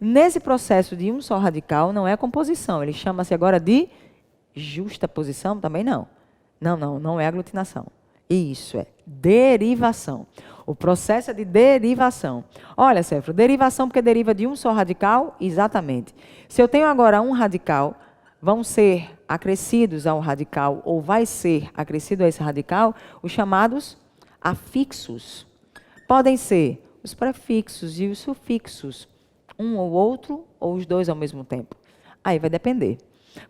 nesse processo de um só radical, não é composição, ele chama-se agora de justaposição? Também não. Não é aglutinação. Isso é derivação. O processo é de derivação. Olha, Cefra, derivação porque deriva de um só radical? Exatamente. Se eu tenho agora um radical, vão ser acrescidos ao radical, ou vai ser acrescido a esse radical, os chamados afixos. Podem ser os prefixos e os sufixos, um ou outro, ou os dois ao mesmo tempo. Aí vai depender.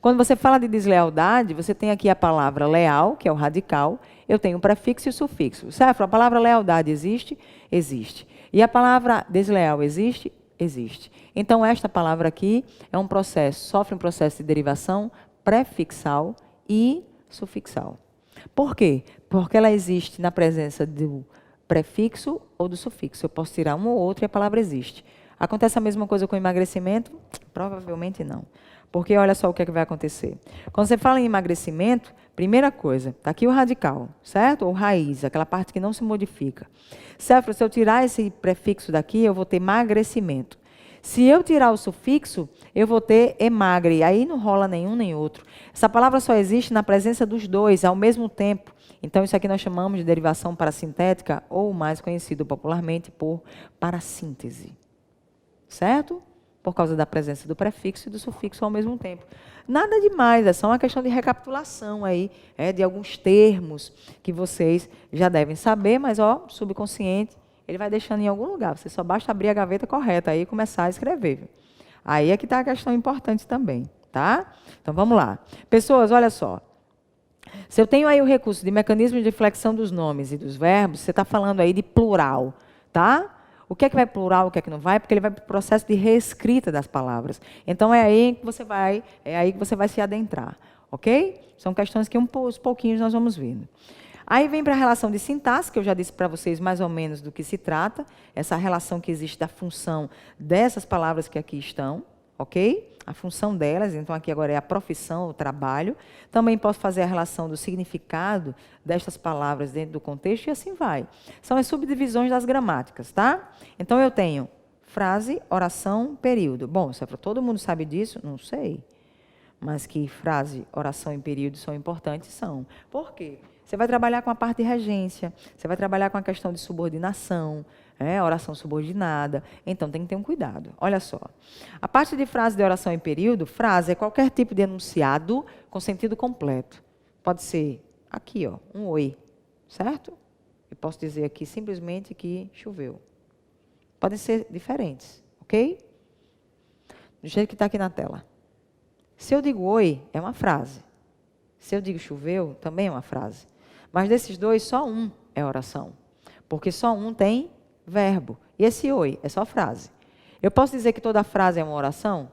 Quando você fala de deslealdade, você tem aqui a palavra leal, que é o radical, eu tenho o prefixo e o sufixo. Cefra, a palavra lealdade existe? Existe. E a palavra desleal existe? Existe. Então, esta palavra aqui é um processo, sofre um processo de derivação prefixal e sufixal. Por quê? Porque ela existe na presença do prefixo ou do sufixo. Eu posso tirar um ou outro e a palavra existe. Acontece a mesma coisa com emagrecimento? Provavelmente não. Porque olha só o que é que vai acontecer. Quando você fala em emagrecimento, primeira coisa, está aqui o radical, certo? Ou raiz, aquela parte que não se modifica. Certo? Se eu tirar esse prefixo daqui, eu vou ter emagrecimento. Se eu tirar o sufixo, eu vou ter emagre. Aí não rola nenhum nem outro. Essa palavra só existe na presença dos dois ao mesmo tempo. Então, isso aqui nós chamamos de derivação parassintética, ou mais conhecido popularmente por parassíntese. Certo? Por causa da presença do prefixo e do sufixo ao mesmo tempo. Nada demais, é só uma questão de recapitulação aí, de alguns termos que vocês já devem saber, mas, ó, subconsciente, ele vai deixando em algum lugar. Você só basta abrir a gaveta correta aí e começar a escrever. Aí é que está a questão importante também, tá? Então, vamos lá. Pessoas, olha só. Se eu tenho aí o recurso de mecanismo de flexão dos nomes e dos verbos, você está falando aí de plural, tá? O que é que vai plural, o que é que não vai? Porque ele vai para o processo de reescrita das palavras. Então, é aí que você vai se adentrar, ok? São questões que aos pouquinhos nós vamos vendo. Aí vem para a relação de sintaxe, que eu já disse para vocês mais ou menos do que se trata, essa relação que existe da função dessas palavras que aqui estão, ok? A função delas, então aqui agora é a profissão, o trabalho. Também posso fazer a relação do significado destas palavras dentro do contexto e assim vai. São as subdivisões das gramáticas, tá? Então eu tenho frase, oração, período. Bom, se é para todo mundo sabe disso, não sei. Mas que frase, oração e período são importantes, são. Por quê? Você vai trabalhar com a parte de regência, você vai trabalhar com a questão de subordinação, oração subordinada. Então, tem que ter um cuidado. Olha só. A parte de frase de oração em período, frase é qualquer tipo de enunciado com sentido completo. Pode ser aqui, ó, um oi, certo? Eu posso dizer aqui simplesmente que choveu. Podem ser diferentes, ok? Do jeito que está aqui na tela. Se eu digo oi, é uma frase. Se eu digo choveu, também é uma frase. Mas desses dois, só um é oração. Porque só um tem verbo. E esse oi é só frase. Eu posso dizer que toda frase é uma oração?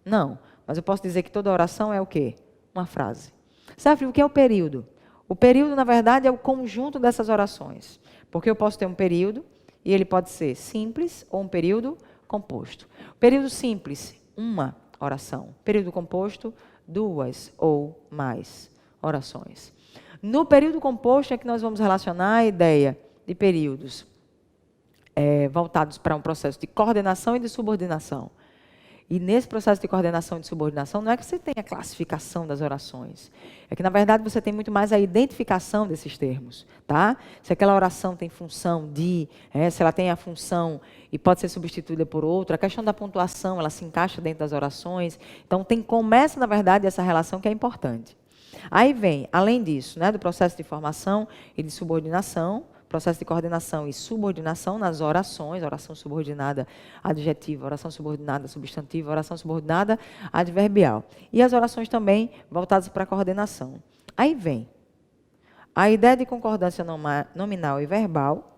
Não. Mas eu posso dizer que toda oração é o quê? Uma frase. Sabe o que é o período? O período, na verdade, é o conjunto dessas orações. Porque eu posso ter um período, e ele pode ser simples ou um período composto. Período simples, uma oração. Período composto, duas ou mais orações. No período composto é que nós vamos relacionar a ideia de períodos voltados para um processo de coordenação e de subordinação. E nesse processo de coordenação e de subordinação, não é que você tenha a classificação das orações. É que, na verdade, você tem muito mais a identificação desses termos. Tá? Se aquela oração tem função de, se ela tem a função e pode ser substituída por outra, a questão da pontuação, ela se encaixa dentro das orações. Então, começa, na verdade, essa relação que é importante. Aí vem, além disso, do processo de formação e de subordinação, processo de coordenação e subordinação nas orações, oração subordinada adjetiva, oração subordinada substantiva, oração subordinada adverbial. E as orações também voltadas para a coordenação. Aí vem a ideia de concordância nominal e verbal,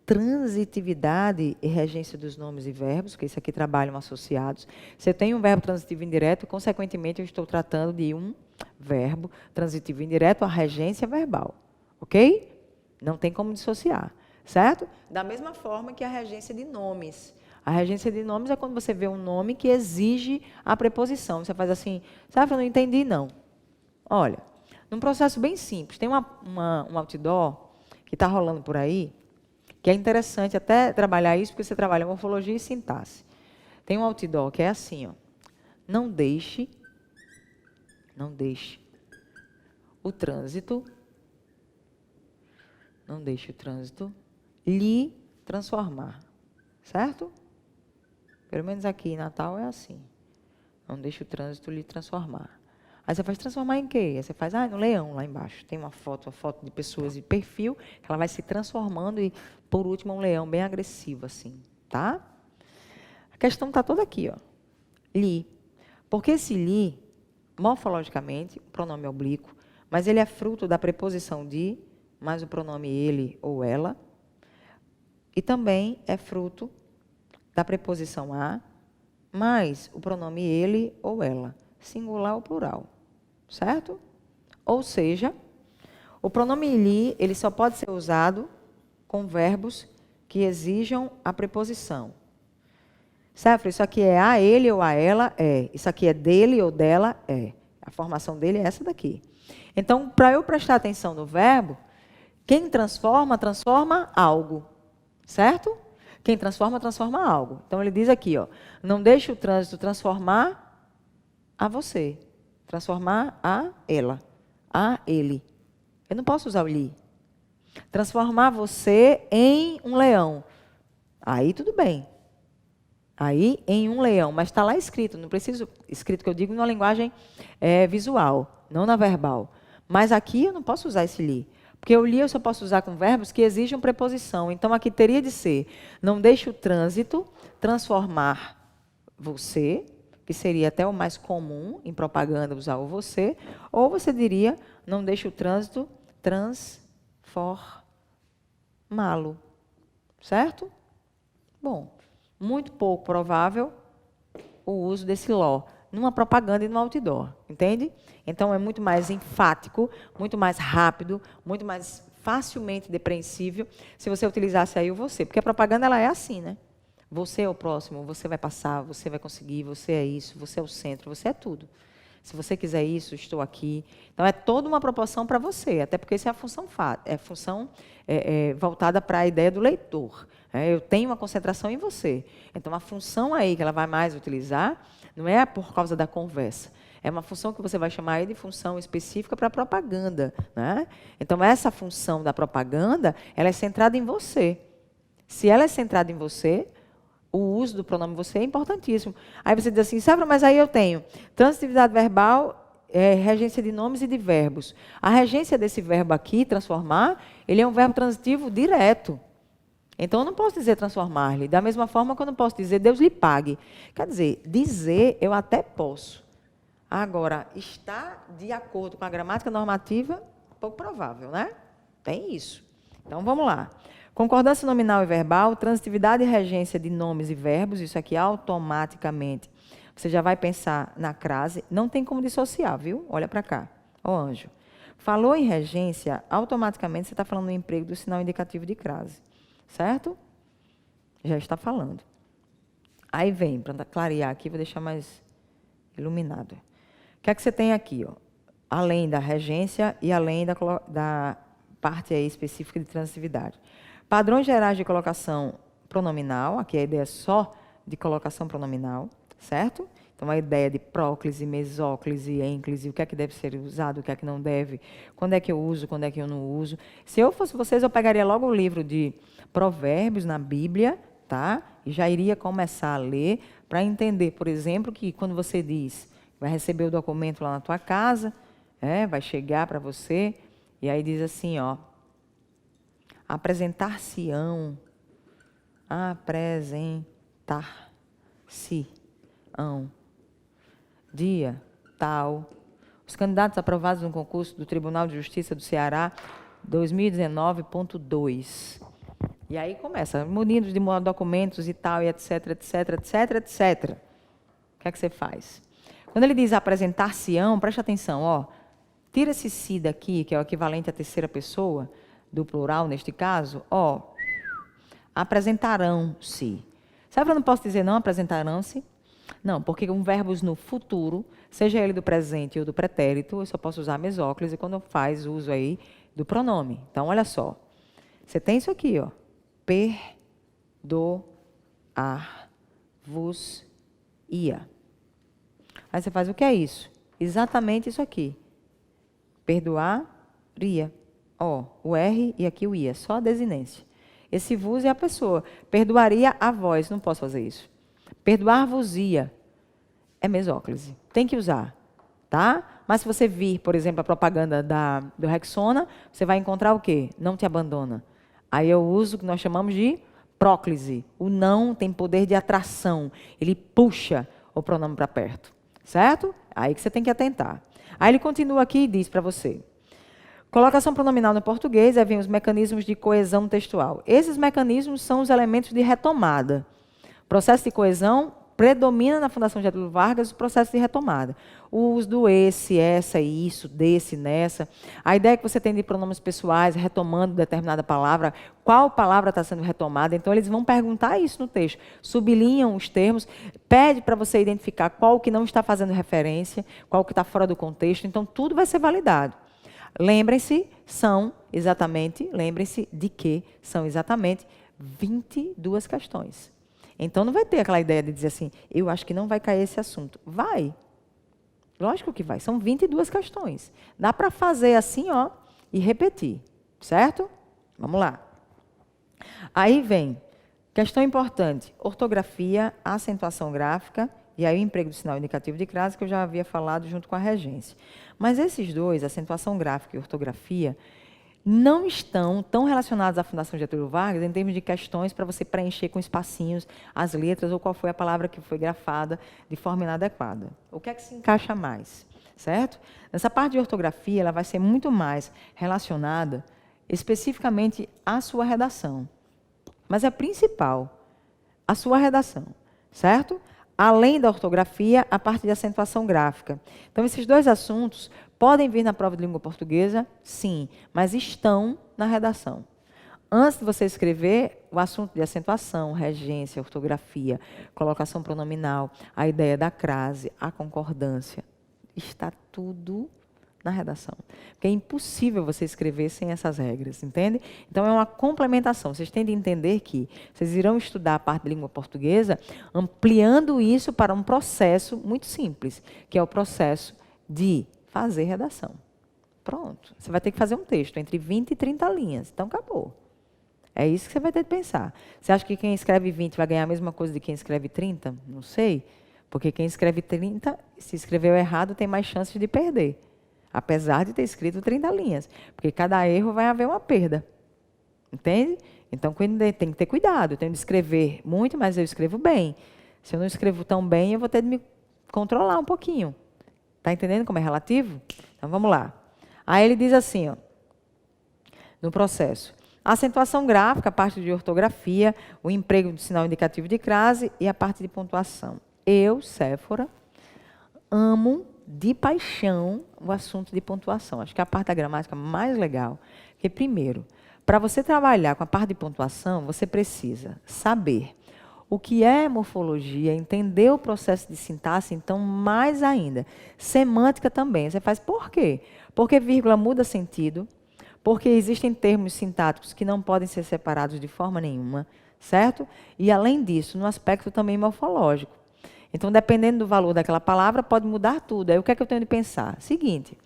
transitividade e regência dos nomes e verbos, que isso aqui trabalham associados. Se eu tenho um verbo transitivo indireto, consequentemente eu estou tratando de um verbo transitivo indireto, a regência verbal. Ok? Não tem como dissociar, certo? Da mesma forma que a regência de nomes. A regência de nomes é quando você vê um nome que exige a preposição. Você faz assim, sabe, eu não entendi, não. Olha, num processo bem simples, tem um outdoor que está rolando por aí, que é interessante até trabalhar isso, porque você trabalha morfologia e sintaxe. Tem um outdoor que é assim, ó, não deixe o trânsito lhe transformar, certo? Pelo menos aqui em Natal é assim. Não deixe o trânsito lhe transformar. Aí você faz transformar em quê? Aí você faz, no leão lá embaixo. Tem uma foto de pessoas de perfil, que ela vai se transformando e, por último, um leão bem agressivo, assim, tá? A questão está toda aqui, ó. Lhe. Porque esse lhe, morfologicamente, o pronome é oblíquo, mas ele é fruto da preposição de, mais o pronome ele ou ela, e também é fruto da preposição a, mais o pronome ele ou ela, singular ou plural, certo? Ou seja, o pronome lhe, ele só pode ser usado com verbos que exijam a preposição. Certo? Isso aqui é a ele ou a ela, é. Isso aqui é dele ou dela, é. A formação dele é essa daqui. Então, para eu prestar atenção no verbo, quem transforma, transforma algo, certo? Quem transforma, transforma algo. Então, ele diz aqui, ó, não deixe o trânsito transformar a você, transformar a ela, a ele. Eu não posso usar o lhe. Transformar você em um leão. Aí, tudo bem. Aí, em um leão, mas está lá escrito, não preciso, escrito que eu digo numa linguagem visual, não na verbal. Mas aqui eu não posso usar esse lhe. Porque o lhe eu só posso usar com verbos que exijam preposição. Então, aqui teria de ser, não deixe o trânsito transformar você, que seria até o mais comum em propaganda usar o você, ou você diria, não deixe o trânsito transformá-lo. Certo? Bom, muito pouco provável o uso desse ló numa propaganda e no outdoor, entende? Então, é muito mais enfático, muito mais rápido, muito mais facilmente depreensível se você utilizasse aí o você. Porque a propaganda ela é assim, né? Você é o próximo, você vai passar, você vai conseguir, você é isso, você é o centro, você é tudo. Se você quiser isso, estou aqui. Então, é toda uma proporção para você, até porque isso é a função voltada para a ideia do leitor. Eu tenho uma concentração em você. Então, a função aí que ela vai mais utilizar não é por causa da conversa, É uma função que você vai chamar aí de função específica para propaganda, né? Então, essa função da propaganda, ela é centrada em você. Se ela é centrada em você, o uso do pronome você é importantíssimo. Aí você diz assim, Sávora, mas aí eu tenho transitividade verbal, regência de nomes e de verbos. A regência desse verbo aqui, transformar, ele é um verbo transitivo direto. Então, eu não posso dizer transformar-lhe. Da mesma forma que eu não posso dizer Deus lhe pague. Quer dizer eu até posso. Agora, está de acordo com a gramática normativa? Pouco provável, né? Tem isso. Então, vamos lá. Concordância nominal e verbal, transitividade e regência de nomes e verbos, isso aqui automaticamente. Você já vai pensar na crase, não tem como dissociar, viu? Olha para cá, ó anjo. Falou em regência, automaticamente você está falando no emprego do sinal indicativo de crase, certo? Já está falando. Aí vem, para clarear aqui, vou deixar mais iluminado. O que é que você tem aqui, ó? Além da regência e além da parte aí específica de transitividade. Padrões gerais de colocação pronominal, aqui a ideia é só de colocação pronominal, certo? Então, a ideia de próclise, mesóclise, ênclise, o que é que deve ser usado, o que é que não deve, quando é que eu uso, quando é que eu não uso. Se eu fosse vocês, eu pegaria logo o livro de Provérbios na Bíblia, tá? E já iria começar a ler para entender, por exemplo, que quando você diz, vai receber o documento lá na tua casa, vai chegar para você, e aí diz assim, ó, apresentar-se-ão, dia tal, os candidatos aprovados no concurso do Tribunal de Justiça do Ceará, 2019.2. E aí começa, munidos de documentos e tal, e etc, etc, etc, etc. O que é que você faz? Quando ele diz apresentar-se-ão, preste atenção, ó, tira esse se daqui, que é o equivalente à terceira pessoa, do plural neste caso, ó, apresentarão-se. Sabe que eu não posso dizer não apresentarão-se? Não, porque com verbos no futuro, seja ele do presente ou do pretérito, eu só posso usar mesóclise quando faz uso aí do pronome. Então, olha só. Você tem isso aqui, ó. Perdoar-vos-ia. Aí você faz o que é isso? Exatamente isso aqui. Perdoar-ia. Ó, o R e aqui o ia, só a desinência. Esse vos é a pessoa. Perdoaria a vós, não posso fazer isso. Perdoar-vos-ia é mesóclise. Tem que usar, tá? Mas se você vir, por exemplo, a propaganda do Rexona, você vai encontrar o quê? Não te abandona. Aí eu uso o que nós chamamos de próclise. O não tem poder de atração. Ele puxa o pronome para perto, certo? Aí que você tem que atentar. Aí ele continua aqui e diz para você. Colocação pronominal no português, aí vem os mecanismos de coesão textual. Esses mecanismos são os elementos de retomada. O processo de coesão predomina na Fundação Getúlio Vargas o processo de retomada. O uso do esse, essa, isso, desse, nessa. A ideia que você tem de pronomes pessoais, retomando determinada palavra, qual palavra está sendo retomada. Então, eles vão perguntar isso no texto. Sublinham os termos, pede para você identificar qual que não está fazendo referência, qual que está fora do contexto. Então, tudo vai ser validado. Lembrem-se de que são exatamente 22 questões. Então, não vai ter aquela ideia de dizer assim, eu acho que não vai cair esse assunto. Vai. Lógico que vai. São 22 questões. Dá para fazer assim, ó, e repetir. Certo? Vamos lá. Aí vem, questão importante, ortografia, acentuação gráfica, e aí o emprego do sinal indicativo de crase, que eu já havia falado junto com a regência. Mas esses dois, acentuação gráfica e ortografia, não estão tão relacionados à Fundação Getúlio Vargas em termos de questões para você preencher com espacinhos as letras ou qual foi a palavra que foi grafada de forma inadequada. O que é que se encaixa mais, certo? Nessa parte de ortografia, ela vai ser muito mais relacionada especificamente à sua redação. Mas é principal, a sua redação, certo? Além da ortografia, a parte de acentuação gráfica. Então, esses dois assuntos podem vir na prova de língua portuguesa, sim, mas estão na redação. Antes de você escrever, o assunto de acentuação, regência, ortografia, colocação pronominal, a ideia da crase, a concordância, está tudo na redação. Porque é impossível você escrever sem essas regras, entende? Então, é uma complementação. Vocês têm de entender que vocês irão estudar a parte de língua portuguesa ampliando isso para um processo muito simples, que é o processo de fazer redação. Pronto. Você vai ter que fazer um texto entre 20 e 30 linhas. Então, acabou. É isso que você vai ter que pensar. Você acha que quem escreve 20 vai ganhar a mesma coisa de quem escreve 30? Não sei. Porque quem escreve 30, se escreveu errado, tem mais chances de perder. Apesar de ter escrito 30 linhas. Porque cada erro vai haver uma perda. Entende? Então, tem que ter cuidado. Eu tenho de escrever muito, mas eu escrevo bem. Se eu não escrevo tão bem, eu vou ter de me controlar um pouquinho. Está entendendo como é relativo? Então, vamos lá. Aí ele diz assim, ó, no processo. A acentuação gráfica, a parte de ortografia, o emprego do sinal indicativo de crase e a parte de pontuação. Eu, Séfora, amo de paixão o assunto de pontuação. Acho que é a parte da gramática mais legal. Porque, primeiro, para você trabalhar com a parte de pontuação, você precisa saber o que é morfologia, entender o processo de sintaxe, então, mais ainda. Semântica também. Você faz por quê? Porque vírgula muda sentido, porque existem termos sintáticos que não podem ser separados de forma nenhuma, certo? E, além disso, no aspecto também morfológico. Então, dependendo do valor daquela palavra, pode mudar tudo. Aí, o que é que eu tenho de pensar? Seguinte,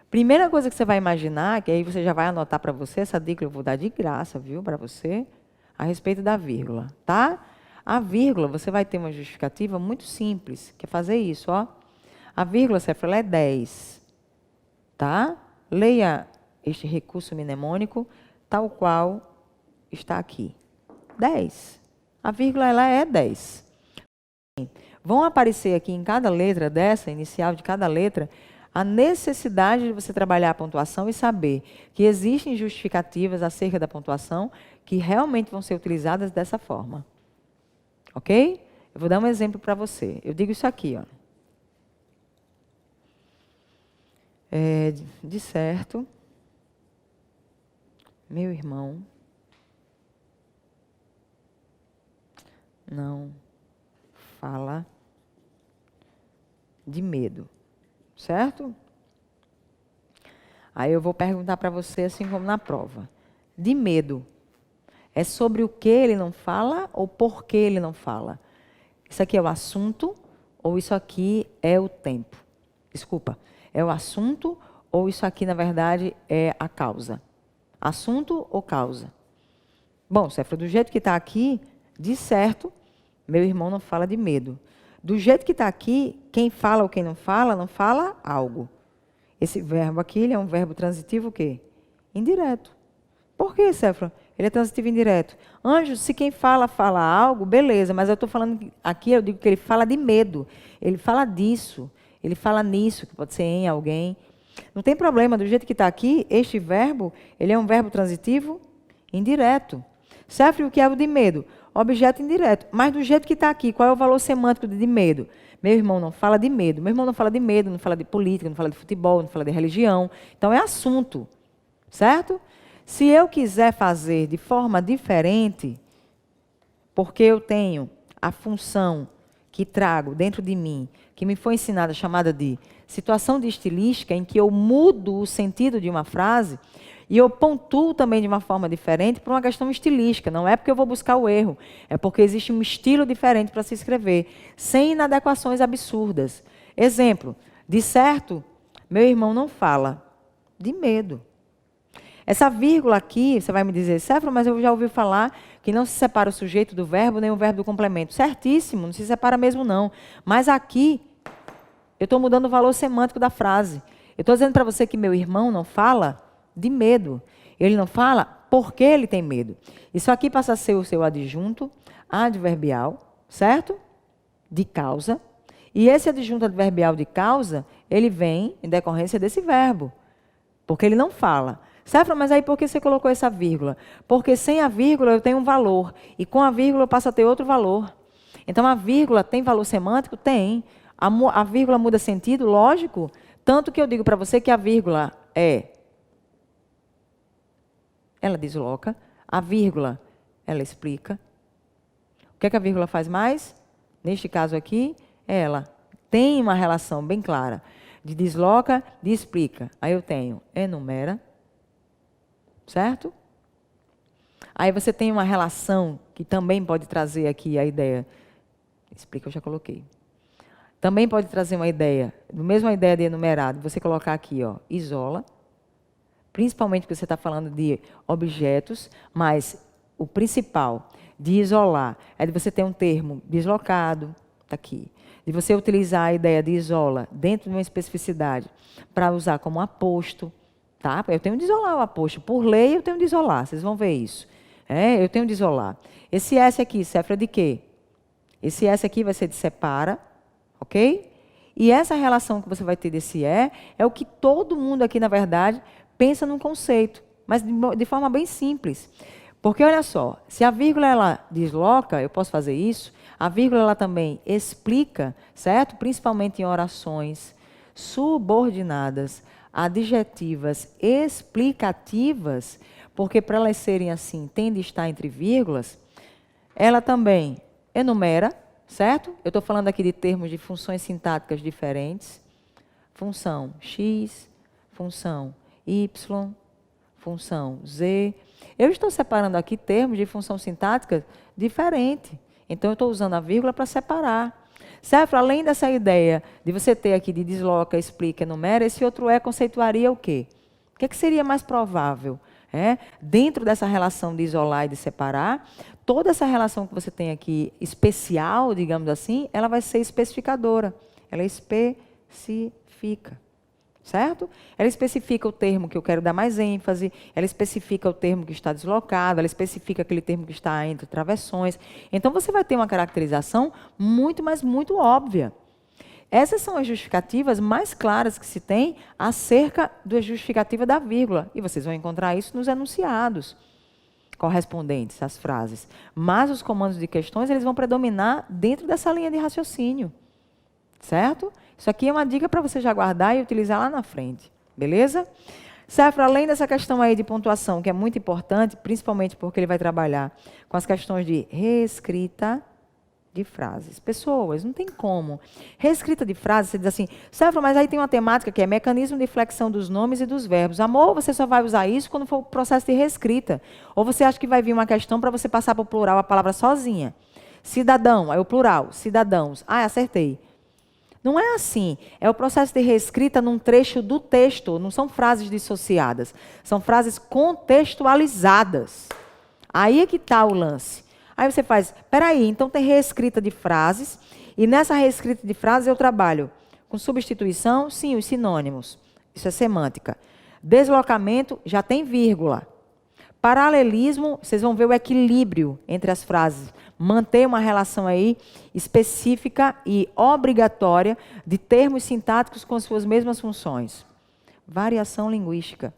primeira coisa que você vai imaginar, que aí você já vai anotar para você, essa dica eu vou dar de graça, viu, para você, a respeito da vírgula, tá? A vírgula, você vai ter uma justificativa muito simples, que é fazer isso, ó. A vírgula, Séfora, é 10, tá? Leia este recurso mnemônico, tal qual está aqui. 10. A vírgula, ela é 10. Vão aparecer aqui em cada letra dessa, inicial de cada letra, a necessidade de você trabalhar a pontuação e saber que existem justificativas acerca da pontuação que realmente vão ser utilizadas dessa forma. Ok? Eu vou dar um exemplo para você. Eu digo isso aqui, ó. De certo, meu irmão não fala de medo, certo? Aí eu vou perguntar para você, assim como na prova. De medo, é sobre o que ele não fala ou por que ele não fala? Isso aqui é o assunto ou isso aqui é o tempo? Desculpa, é o assunto ou isso aqui, na verdade, é a causa? Assunto ou causa? Bom, Séfora, do jeito que está aqui, de certo, meu irmão não fala de medo. Do jeito que está aqui, quem fala ou quem não fala algo. Esse verbo aqui, ele é um verbo transitivo o quê? Indireto. Por que, Séfora? Ele é transitivo indireto. Anjo, se quem fala algo, beleza, mas eu estou falando aqui, eu digo que ele fala de medo. Ele fala disso, ele fala nisso, que pode ser em alguém. Não tem problema, do jeito que está aqui, este verbo, ele é um verbo transitivo indireto. Séfora, o que é o de medo? Objeto indireto. Mas do jeito que está aqui, qual é o valor semântico de medo? Meu irmão não fala de medo. Meu irmão não fala de medo, não fala de política, não fala de futebol, não fala de religião. Então, é assunto. Certo? Se eu quiser fazer de forma diferente, porque eu tenho a função que trago dentro de mim, que me foi ensinada, chamada de situação de estilística, em que eu mudo o sentido de uma frase, e eu pontuo também de uma forma diferente por uma questão estilística. Não é porque eu vou buscar o erro, é porque existe um estilo diferente para se escrever, sem inadequações absurdas. Exemplo, de certo, meu irmão não fala de medo. Essa vírgula aqui, você vai me dizer, Séfora, mas eu já ouvi falar que não se separa o sujeito do verbo nem o verbo do complemento. Certíssimo, não se separa mesmo não. Mas aqui, eu estou mudando o valor semântico da frase. Eu estou dizendo para você que meu irmão não fala de medo. Ele não fala porque ele tem medo. Isso aqui passa a ser o seu adjunto adverbial, certo? De causa. E esse adjunto adverbial de causa, ele vem em decorrência desse verbo. Porque ele não fala. Séfora, mas aí por que você colocou essa vírgula? Porque sem a vírgula eu tenho um valor. E com a vírgula eu passo a ter outro valor. Então a vírgula tem valor semântico? Tem. A vírgula muda sentido? Lógico. Tanto que eu digo para você que a vírgula ela desloca. A vírgula, ela explica. O que é que a vírgula faz mais? Neste caso aqui, ela tem uma relação bem clara. de desloca, de explica. Aí eu tenho enumera, certo? Aí você tem uma relação que também pode trazer aqui a ideia. Explica, eu já coloquei. Também pode trazer uma ideia, mesma ideia de enumerado, você colocar aqui, ó, isola, principalmente porque você está falando de objetos, mas o principal de isolar é de você ter um termo deslocado, está aqui, de você utilizar a ideia de isola dentro de uma especificidade para usar como aposto, tá? Eu tenho de isolar o aposto, por lei eu tenho de isolar, vocês vão ver isso. Eu tenho de isolar. Esse S aqui, cefra de quê? Esse S aqui vai ser de separa, ok? E essa relação que você vai ter desse é o que todo mundo aqui, na verdade, pensa num conceito, mas de forma bem simples. Porque, olha só, se a vírgula ela desloca, eu posso fazer isso, a vírgula ela também explica, certo? Principalmente em orações subordinadas, adjetivas explicativas, porque para elas serem assim, tem de estar entre vírgulas, ela também enumera, certo? Eu estou falando aqui de termos de funções sintáticas diferentes. Função x, função y, função z. Eu estou separando aqui termos de função sintática diferente. Então, eu estou usando a vírgula para separar. Certo? Além dessa ideia de você ter aqui de desloca, explica, enumera, esse outro conceituaria o quê? O que seria mais provável? Dentro dessa relação de isolar e de separar, toda essa relação que você tem aqui, especial, digamos assim, ela vai ser especificadora. Ela especifica. Certo? Ela especifica o termo que eu quero dar mais ênfase, ela especifica o termo que está deslocado, ela especifica aquele termo que está entre travessões. Então, você vai ter uma caracterização muito, mas muito óbvia. Essas são as justificativas mais claras que se tem acerca da justificativa da vírgula. E vocês vão encontrar isso nos enunciados correspondentes às frases. Mas os comandos de questões, eles vão predominar dentro dessa linha de raciocínio. Certo? Isso aqui é uma dica para você já guardar e utilizar lá na frente. Beleza? Certo? Além dessa questão aí de pontuação, que é muito importante, principalmente porque ele vai trabalhar com as questões de reescrita de frases. Pessoas, não tem como. Reescrita de frases, você diz assim, Cefra, mas aí tem uma temática que é mecanismo de flexão dos nomes e dos verbos. Amor, você só vai usar isso quando for o processo de reescrita. Ou você acha que vai vir uma questão para você passar para o plural a palavra sozinha. Cidadão, aí o plural, cidadãos. Ah, acertei. Não é assim. É o processo de reescrita num trecho do texto. Não são frases dissociadas. São frases contextualizadas. Aí é que está o lance. Aí você faz, peraí, então tem reescrita de frases. E nessa reescrita de frases eu trabalho com substituição, sim, os sinônimos. Isso é semântica. Deslocamento, já tem vírgula. Paralelismo, vocês vão ver o equilíbrio entre as frases. Manter uma relação aí específica e obrigatória de termos sintáticos com suas mesmas funções. Variação linguística.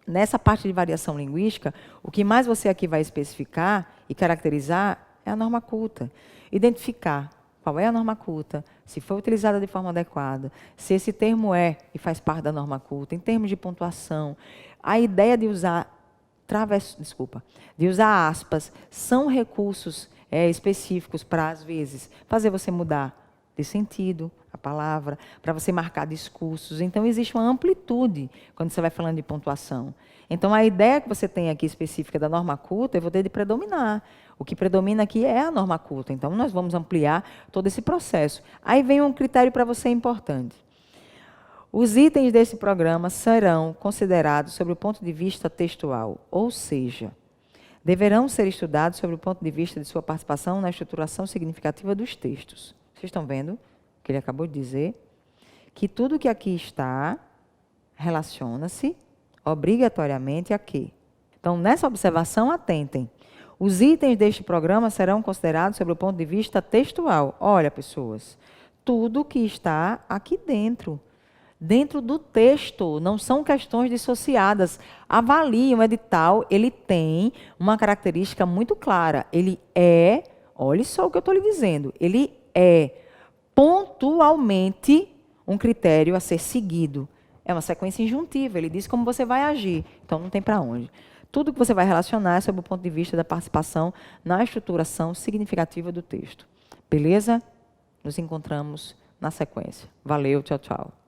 Nessa parte de variação linguística, o que mais você aqui vai especificar e caracterizar é a norma culta. Identificar qual é a norma culta, se foi utilizada de forma adequada, se esse termo é e faz parte da norma culta, em termos de pontuação. A ideia de usar de usar aspas, são recursos específicos para, às vezes, fazer você mudar de sentido a palavra, para você marcar discursos. Então, existe uma amplitude quando você vai falando de pontuação. Então, a ideia que você tem aqui específica da norma culta, eu vou ter de predominar. O que predomina aqui é a norma culta. Então, nós vamos ampliar todo esse processo. Aí vem um critério para você importante. Os itens desse programa serão considerados sobre o ponto de vista textual, ou seja, deverão ser estudados sobre o ponto de vista de sua participação na estruturação significativa dos textos. Vocês estão vendo o que ele acabou de dizer? Que tudo que aqui está relaciona-se obrigatoriamente a quê? Então, nessa observação, atentem. Os itens deste programa serão considerados sobre o ponto de vista textual. Olha, pessoas, tudo que está aqui dentro do texto, não são questões dissociadas. Avalie um edital, ele tem uma característica muito clara. Ele olha só o que eu estou lhe dizendo, ele é pontualmente um critério a ser seguido. É uma sequência injuntiva, ele diz como você vai agir, então não tem para onde. Tudo que você vai relacionar é sob o ponto de vista da participação na estruturação significativa do texto. Beleza? Nos encontramos na sequência. Valeu, tchau, tchau.